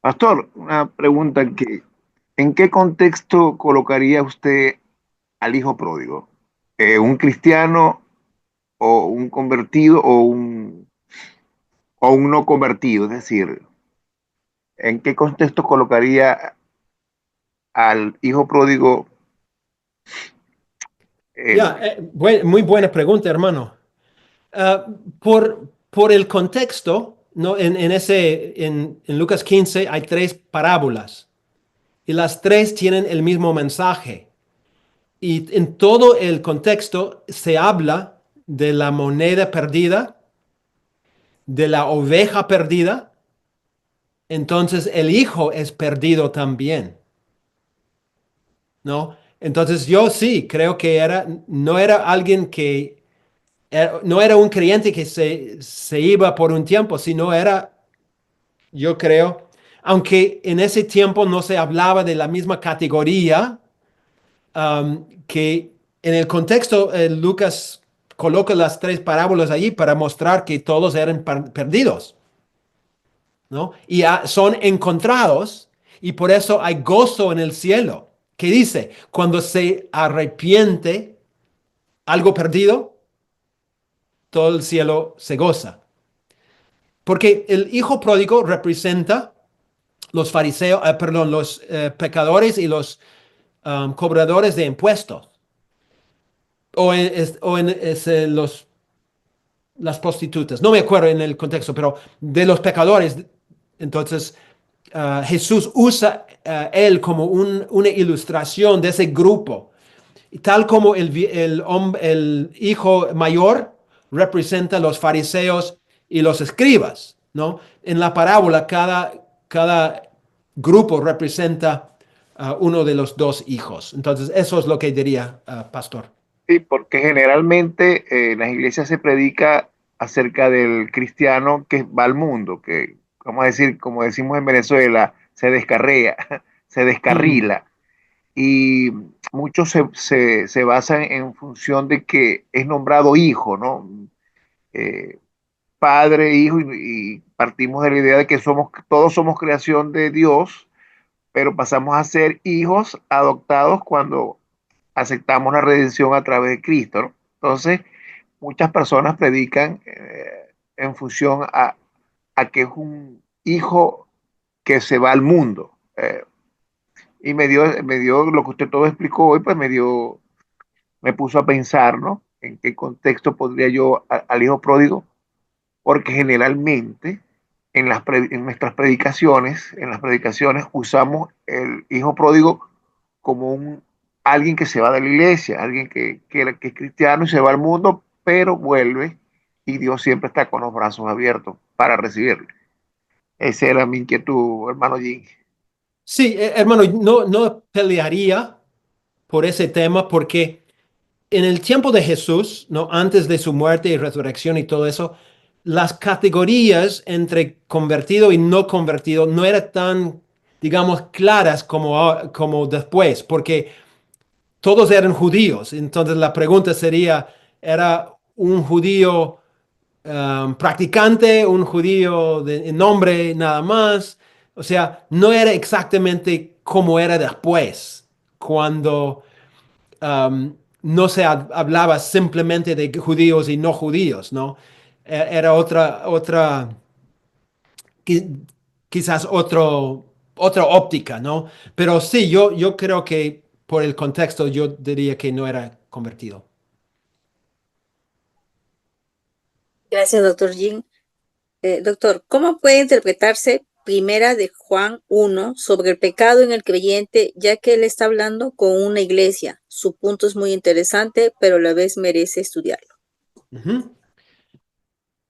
Pastor, una pregunta ¿en qué contexto colocaría usted al hijo pródigo? ¿Un cristiano o un convertido o un no convertido? Es decir, ¿en qué contexto colocaría al hijo pródigo? Ya, muy buena pregunta, hermano. Ah, por el contexto, ¿no? En Lucas 15 hay tres parábolas y las tres tienen el mismo mensaje. Y en todo el contexto se habla de la moneda perdida, de la oveja perdida. Entonces el hijo es perdido también, ¿no? Entonces yo sí creo que no era alguien no era un creyente que se iba por un tiempo, sino era, yo creo, aunque en ese tiempo no se hablaba de la misma categoría, que en el contexto Lucas coloca las tres parábolas allí para mostrar que todos eran perdidos, ¿no? Y son encontrados y por eso hay gozo en el cielo. ¿Qué dice? Cuando se arrepiente algo perdido, todo el cielo se goza. Porque el hijo pródigo representa los fariseos, perdón, los pecadores y los cobradores de impuestos. Las prostitutas. No me acuerdo en el contexto, pero de los pecadores. Entonces, Jesús usa él como una ilustración de ese grupo. Y tal como el hijo mayor representa a los fariseos y los escribas, ¿no? En la parábola, cada grupo representa uno de los dos hijos. Entonces, eso es lo que diría, pastor. Sí, porque generalmente en las iglesias se predica acerca del cristiano que va al mundo, que vamos a decir, como decimos en Venezuela, se descarrea, se descarrila. Y muchos se basan en función de que es nombrado hijo, ¿no? Eh, Padre, hijo, y partimos de la idea de que todos somos creación de Dios, pero pasamos a ser hijos adoptados cuando aceptamos la redención a través de Cristo, ¿no? Entonces, muchas personas predican en función a que es un hijo que se va al mundo. Y me dio lo que usted todo explicó hoy, pues me puso a pensar, ¿no? En qué contexto podría yo al hijo pródigo, porque generalmente en nuestras predicaciones, en las predicaciones usamos el hijo pródigo como alguien que se va de la iglesia, alguien que es cristiano y se va al mundo, pero vuelve y Dios siempre está con los brazos abiertos para recibirle. Esa era mi inquietud, hermano Jim. Sí, hermano, no pelearía por ese tema porque en el tiempo de Jesús, ¿no? Antes de su muerte y resurrección y todo eso, las categorías entre convertido y no convertido no eran tan, digamos, claras como después, porque todos eran judíos. Entonces la pregunta sería, ¿era un judío practicante, un judío de nombre nada más? O sea, no era exactamente como era después, cuando no se hablaba simplemente de judíos y no judíos, ¿no? Era qui- quizás otra óptica, ¿no? Pero sí, yo creo que por el contexto yo diría que no era convertido. Gracias, doctor Jim. Doctor, ¿cómo puede interpretarse Primera de Juan 1 sobre el pecado en el creyente, ya que él está hablando con una iglesia? Su punto es muy interesante, pero a la vez merece estudiarlo. Ujú.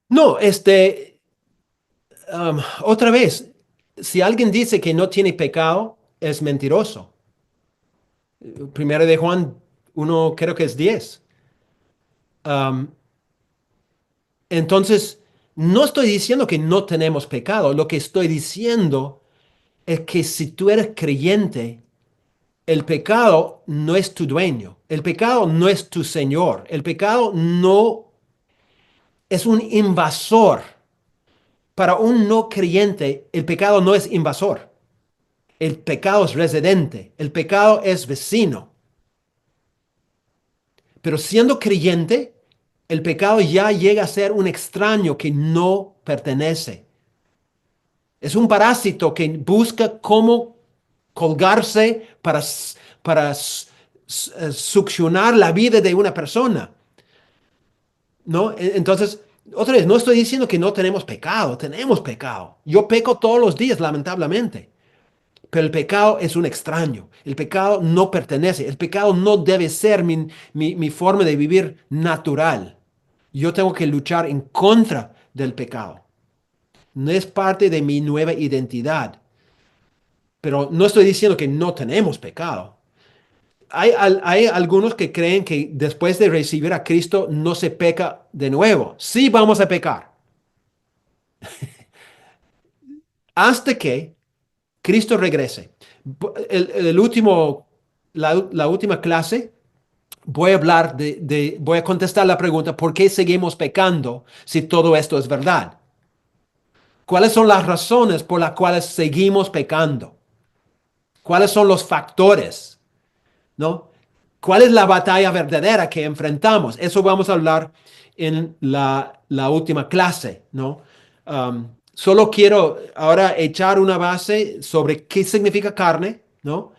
No, otra vez, si alguien dice que no tiene pecado, es mentiroso. Primero de Juan 1, creo que es 10. Um, entonces, no estoy diciendo que no tenemos pecado. Lo que estoy diciendo es que si tú eres creyente, el pecado no es tu dueño. El pecado no es tu señor. El pecado no es un invasor. Para un no creyente, el pecado no es invasor. El pecado es residente, el pecado es vecino. Pero siendo creyente, el pecado ya llega a ser un extraño que no pertenece. Es un parásito que busca cómo colgarse para succionar la vida de una persona, ¿no? Entonces, otra vez, no estoy diciendo que no tenemos pecado, tenemos pecado. Yo peco todos los días, lamentablemente. Pero el pecado es un extraño. El pecado no pertenece. El pecado no debe ser mi forma de vivir natural. Yo tengo que luchar en contra del pecado. No es parte de mi nueva identidad. Pero no estoy diciendo que no tenemos pecado. Hay algunos que creen que después de recibir a Cristo no se peca de nuevo. Sí vamos a pecar. Hasta que Cristo regrese. El último, la última clase voy a hablar voy a contestar la pregunta, ¿por qué seguimos pecando si todo esto es verdad? ¿Cuáles son las razones por las cuales seguimos pecando? ¿Cuáles son los factores? ¿No? ¿Cuál es la batalla verdadera que enfrentamos? Eso vamos a hablar en la última clase, ¿no? Solo quiero ahora echar una base sobre qué significa carne, ¿no?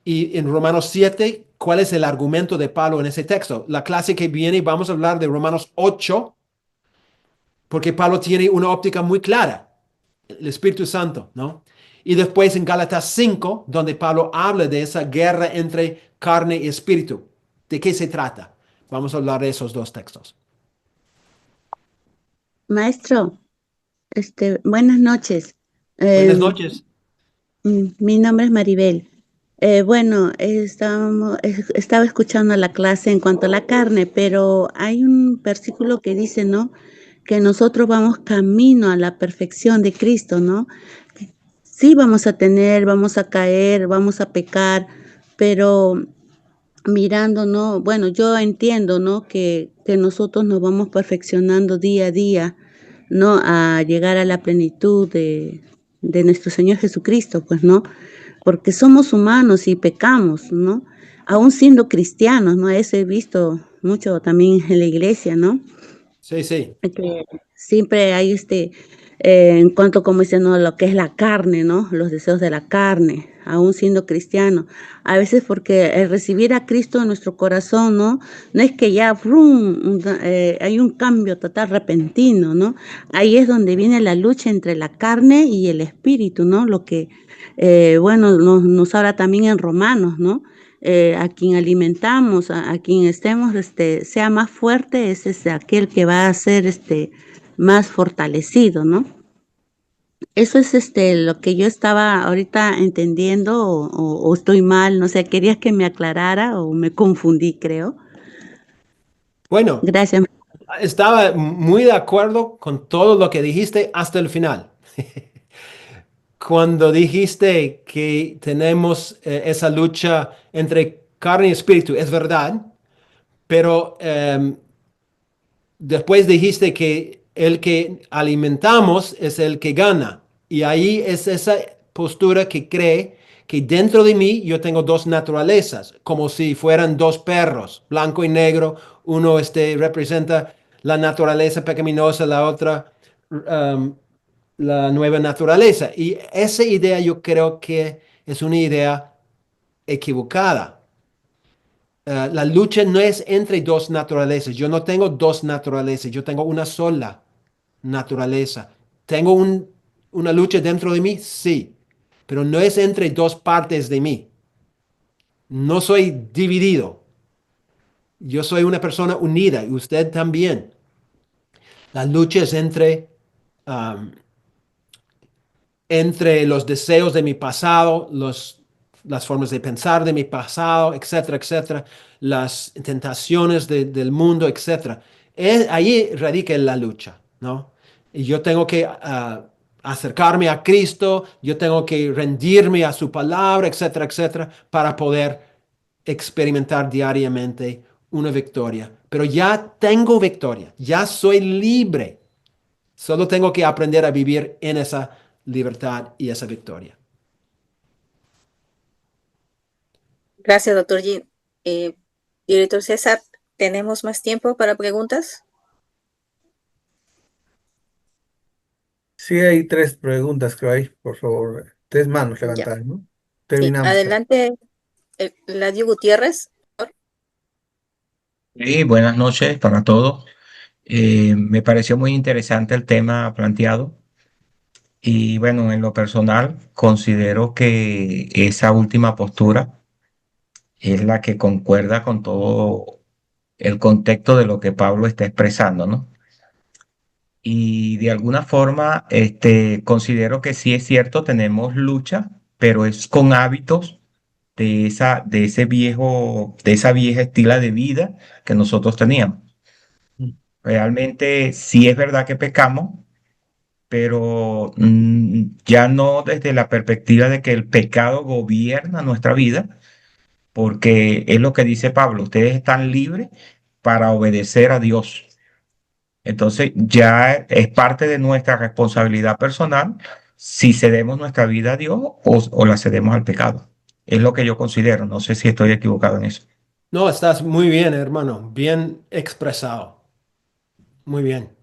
Y en Romanos 7, ¿cuál es el argumento de Pablo en ese texto? La clase que viene vamos a hablar de Romanos 8, porque Pablo tiene una óptica muy clara, el Espíritu Santo, ¿no? Y después en Gálatas 5, donde Pablo habla de esa guerra entre carne y espíritu. ¿De qué se trata? Vamos a hablar de esos dos textos. Maestro, buenas noches. Buenas noches. Mi nombre es Maribel. Bueno, estaba escuchando la clase en cuanto a la carne, pero hay un versículo que dice, ¿no? que nosotros vamos camino a la perfección de Cristo, ¿no? Sí vamos vamos a caer, vamos a pecar, pero mirando, ¿no? Bueno, yo entiendo, ¿no? Que nosotros nos vamos perfeccionando día a día, ¿no? A llegar a la plenitud de nuestro Señor Jesucristo, pues, ¿no? Porque somos humanos y pecamos, ¿no? Aún siendo cristianos, ¿no? Eso he visto mucho también en la iglesia, ¿no? Sí, sí. Que siempre hay en cuanto como dicen, ¿no? Lo que es la carne, ¿no? Los deseos de la carne, aún siendo cristiano. A veces porque el recibir a Cristo en nuestro corazón, ¿no? No es que ya hay un cambio total repentino, ¿no? Ahí es donde viene la lucha entre la carne y el espíritu, ¿no? Lo que, bueno, nos habla también en Romanos, ¿no? A quien alimentamos, a quien estemos, sea más fuerte, ese es aquel que va a ser más fortalecido, ¿no? Eso es lo que yo estaba ahorita entendiendo o estoy mal, no sé, querías que me aclarara o me confundí, creo. Bueno, Gracias. estaba muy de acuerdo con todo lo que dijiste hasta el final. Cuando dijiste que tenemos esa lucha entre carne y espíritu, es verdad, pero después dijiste que el que alimentamos es el que gana. Y ahí es esa postura que cree que dentro de mí yo tengo dos naturalezas, como si fueran dos perros, blanco y negro. Uno representa la naturaleza pecaminosa, la otra um, la nueva naturaleza. Y esa idea yo creo que es una idea equivocada. La lucha no es entre dos naturalezas. Yo no tengo dos naturalezas, yo tengo una sola naturaleza. ¿Tengo una lucha dentro de mí? Sí, pero no es entre dos partes de mí. No soy dividido. Yo soy una persona unida y usted también. La lucha es um, entre los deseos de mi pasado, las formas de pensar de mi pasado, etcétera, etcétera, las tentaciones del mundo, etcétera. Ahí radica la lucha, ¿no? Y yo tengo que acercarme a Cristo, yo tengo que rendirme a su palabra, etcétera, etcétera, para poder experimentar diariamente una victoria. Pero ya tengo victoria, ya soy libre. Solo tengo que aprender a vivir en esa libertad y esa victoria. Gracias, doctor Jim. Director César, ¿tenemos más tiempo para preguntas? Sí, hay tres preguntas, creo ahí, por favor. Tres manos Ya. levantadas, ¿no? Sí, Terminamos. adelante, Ladio Gutiérrez. Sí, buenas noches para todos. Me pareció muy interesante el tema planteado y bueno, en lo personal considero que esa última postura es la que concuerda con todo el contexto de lo que Pablo está expresando, ¿no? Y de alguna forma, considero que sí es cierto, tenemos lucha, pero es con hábitos de esa vieja estila de vida que nosotros teníamos. Realmente sí es verdad que pecamos, pero ya no desde la perspectiva de que el pecado gobierna nuestra vida, porque es lo que dice Pablo, ustedes están libres para obedecer a Dios. Entonces ya es parte de nuestra responsabilidad personal si cedemos nuestra vida a Dios o la cedemos al pecado. Es lo que yo considero, no sé si estoy equivocado en eso. No, estás muy bien, hermano. Bien expresado. Muy bien.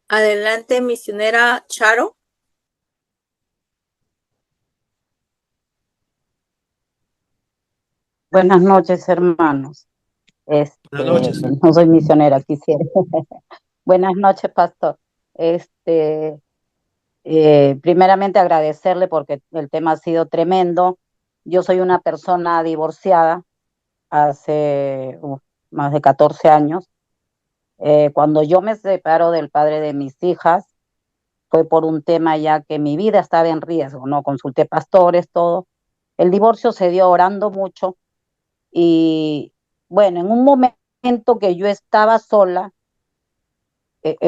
Adelante, misionera Charo. Buenas noches, hermanos. Buenas noches. No soy misionera, quisiera. Buenas noches, pastor. Este, Primeramente agradecerle porque el tema ha sido tremendo. Yo soy una persona divorciada hace más de 14 años. Cuando yo me separo del padre de mis hijas, fue por un tema ya que mi vida estaba en riesgo, ¿no? Consulté pastores, todo. El divorcio se dio orando mucho Y bueno, en un momento que yo estaba sola,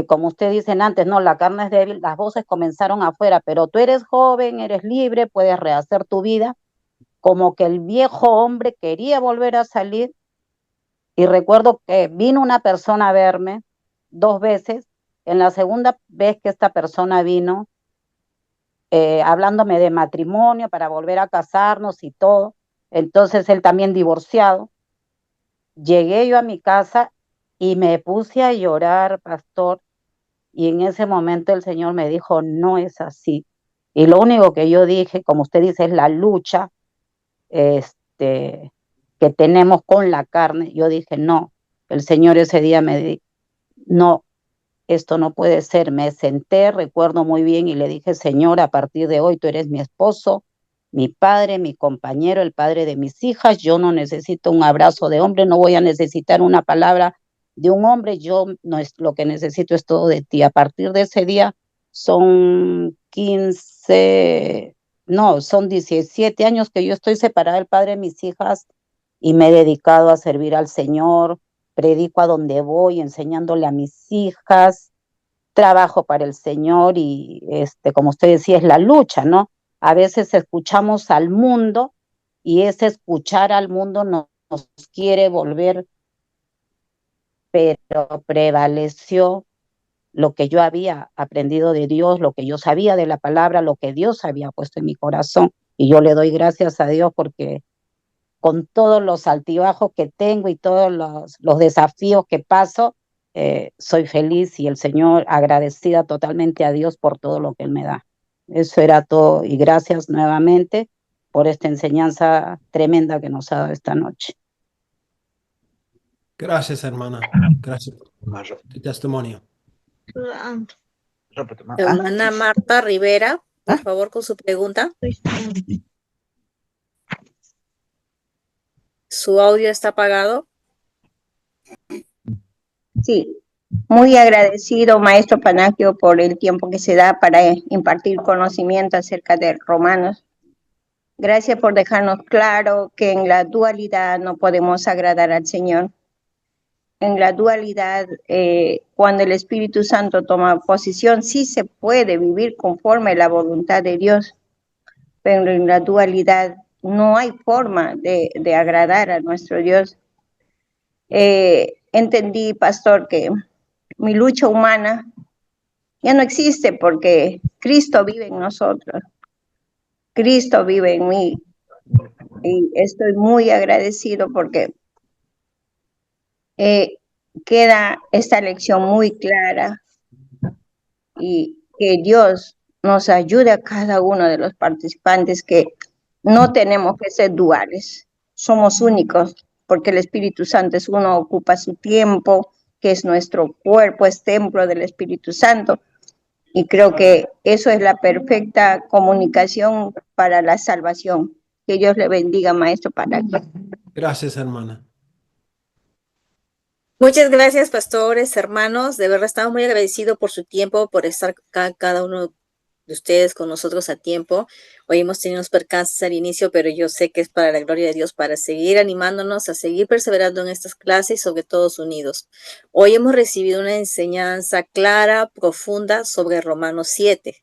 como ustedes dicen antes, no, la carne es débil, las voces comenzaron afuera, pero tú eres joven, eres libre, puedes rehacer tu vida. Como que el viejo hombre quería volver a salir, y recuerdo que vino una persona a verme 2 veces. En la segunda vez que esta persona vino, hablándome de matrimonio para volver a casarnos y todo, entonces él también divorciado, llegué yo a mi casa y me puse a llorar, pastor, y en ese momento el Señor me dijo, no es así. Y lo único que yo dije, como usted dice, es la lucha que tenemos con la carne. Yo dije, no, el Señor ese día me dijo, no, esto no puede ser. Me senté, recuerdo muy bien, y le dije, Señor, a partir de hoy tú eres mi esposo, mi padre, mi compañero, el padre de mis hijas. Yo no necesito un abrazo de hombre, no voy a necesitar una palabra de un hombre. Yo no es lo que necesito, es todo de ti. A partir de ese día son 15, no, son 17 años que yo estoy separada del padre de mis hijas y me he dedicado a servir al Señor. Predico a donde voy, enseñándole a mis hijas, trabajo para el Señor y como usted decía, es la lucha, ¿no? A veces escuchamos al mundo y ese escuchar al mundo nos quiere volver, pero prevaleció lo que yo había aprendido de Dios, lo que yo sabía de la palabra, lo que Dios había puesto en mi corazón. Y yo le doy gracias a Dios porque con todos los altibajos que tengo y todos los desafíos que paso, soy feliz y el Señor agradecida totalmente a Dios por todo lo que Él me da. Eso era todo y gracias nuevamente por esta enseñanza tremenda que nos ha dado esta noche. Gracias, hermana. Gracias por tu testimonio. Hermana Marta Rivera, por favor, con su pregunta. Su audio está apagado. Sí, muy agradecido, maestro Panagio, por el tiempo que se da para impartir conocimiento acerca de Romanos. Gracias por dejarnos claro que en la dualidad no podemos agradar al Señor. En la dualidad, cuando el Espíritu Santo toma posición, sí se puede vivir conforme a la voluntad de Dios, pero en la dualidad no hay forma de agradar a nuestro Dios. Entendí, pastor, que mi lucha humana ya no existe porque Cristo vive en nosotros. Cristo vive en mí. Y estoy muy agradecido porque queda esta lección muy clara y que Dios nos ayude a cada uno de los participantes que no tenemos que ser duales, somos únicos porque el Espíritu Santo es uno, ocupa su tiempo, que es nuestro cuerpo, es templo del Espíritu Santo. Y creo que eso es la perfecta comunicación para la salvación. Que Dios le bendiga, maestro Panagio. Gracias, hermana. Muchas gracias, pastores, hermanos. De verdad estamos muy agradecidos por su tiempo, por estar acá, cada uno de ustedes con nosotros a tiempo. Hoy hemos tenido unos percances al inicio, pero yo sé que es para la gloria de Dios, para seguir animándonos a seguir perseverando en estas clases y sobre todo unidos. Hoy hemos recibido una enseñanza clara, profunda sobre Romanos 7.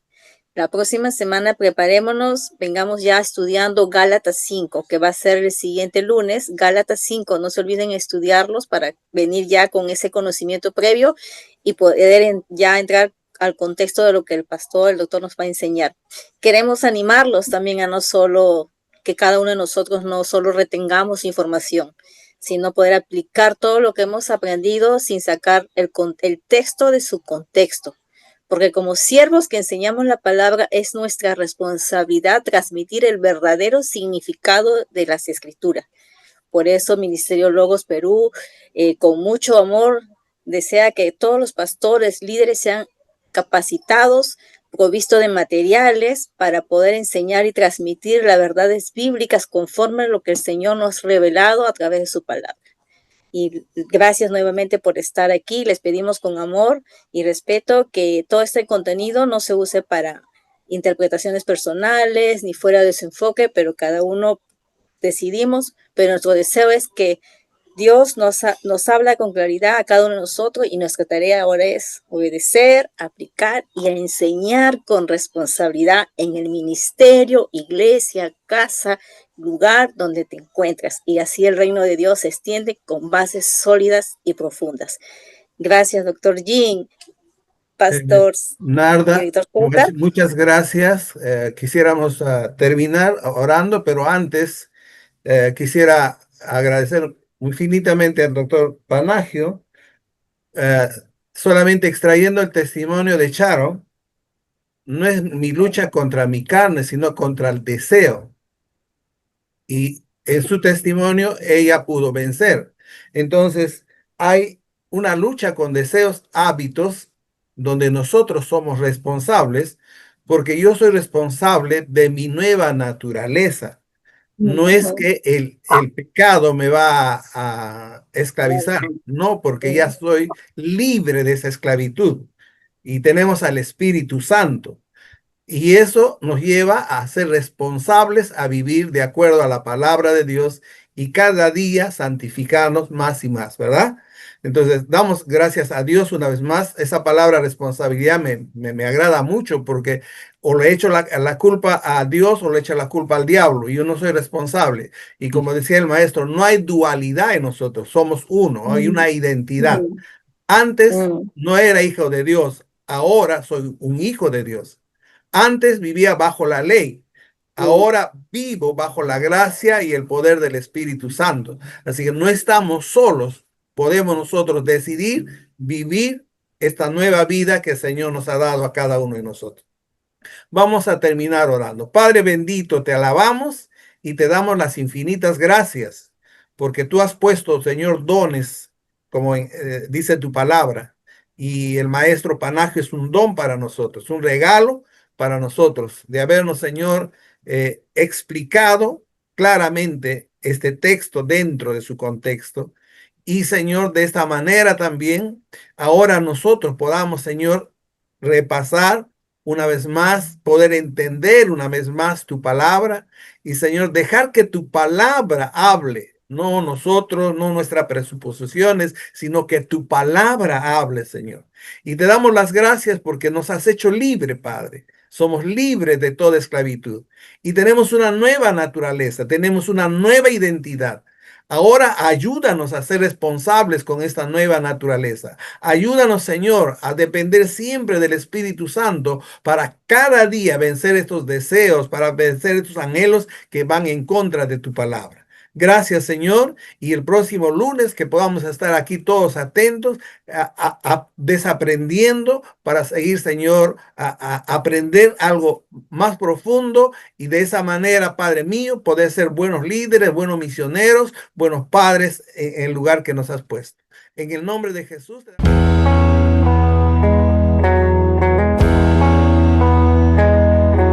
La próxima semana preparémonos, vengamos ya estudiando Gálatas 5, que va a ser el siguiente lunes. Gálatas 5, no se olviden estudiarlos para venir ya con ese conocimiento previo y poder ya entrar al contexto de lo que el pastor, el doctor nos va a enseñar. Queremos animarlos también a no solo, que cada uno de nosotros no solo retengamos información, sino poder aplicar todo lo que hemos aprendido sin sacar el texto de su contexto. Porque como siervos que enseñamos la palabra, es nuestra responsabilidad transmitir el verdadero significado de las escrituras. Por eso Ministerio Logos Perú, con mucho amor, desea que todos los pastores, líderes sean capacitados, provistos de materiales para poder enseñar y transmitir las verdades bíblicas conforme a lo que el Señor nos ha revelado a través de su palabra. Y gracias nuevamente por estar aquí. Les pedimos con amor y respeto que todo este contenido no se use para interpretaciones personales ni fuera de su enfoque, pero cada uno decidimos, pero nuestro deseo es que Dios nos habla con claridad a cada uno de nosotros y nuestra tarea ahora es obedecer, aplicar y enseñar con responsabilidad en el ministerio, iglesia, casa, lugar donde te encuentras. Y así el reino de Dios se extiende con bases sólidas y profundas. Gracias, doctor Jean. Pastor Narda, director Cuca. muchas gracias. Quisiéramos terminar orando, pero antes quisiera agradecer infinitamente al doctor Panagio, solamente extrayendo el testimonio de Charo. No es mi lucha contra mi carne, sino contra el deseo. Y en su testimonio ella pudo vencer. Entonces, hay una lucha con deseos, hábitos, donde nosotros somos responsables, porque yo soy responsable de mi nueva naturaleza. No es que el pecado me va a esclavizar, no, porque ya soy libre de esa esclavitud y tenemos al Espíritu Santo. Y eso nos lleva a ser responsables, a vivir de acuerdo a la palabra de Dios y cada día santificarnos más y más, ¿verdad? Entonces, damos gracias a Dios una vez más. Esa palabra responsabilidad me agrada mucho porque o le echo la culpa a Dios o le echo la culpa al diablo. Y yo no soy responsable. Y como decía el maestro, no hay dualidad en nosotros, somos uno, hay una identidad. Antes no era hijo de Dios, ahora soy un hijo de Dios. Antes vivía bajo la ley, ahora vivo bajo la gracia y el poder del Espíritu Santo. Así que no estamos solos, podemos nosotros decidir vivir esta nueva vida que el Señor nos ha dado a cada uno de nosotros. Vamos a terminar orando. Padre bendito, te alabamos y te damos las infinitas gracias, porque tú has puesto, Señor, dones, como dice tu palabra, y el maestro Panagio es un don para nosotros, un regalo para nosotros, de habernos, Señor, explicado claramente este texto dentro de su contexto. Y, Señor, de esta manera también, ahora nosotros podamos, Señor, repasar una vez más, poder entender una vez más tu palabra y, Señor, dejar que tu palabra hable. No nosotros, no nuestras presuposiciones, sino que tu palabra hable, Señor. Y te damos las gracias porque nos has hecho libre, Padre. Somos libres de toda esclavitud y tenemos una nueva naturaleza, tenemos una nueva identidad. Ahora ayúdanos a ser responsables con esta nueva naturaleza. Ayúdanos, Señor, a depender siempre del Espíritu Santo para cada día vencer estos deseos, para vencer estos anhelos que van en contra de tu palabra. Gracias, Señor, y el próximo lunes que podamos estar aquí todos atentos, desaprendiendo para seguir, Señor, a aprender algo más profundo y de esa manera, Padre mío, poder ser buenos líderes, buenos misioneros, buenos padres en el lugar que nos has puesto. En el nombre de Jesús.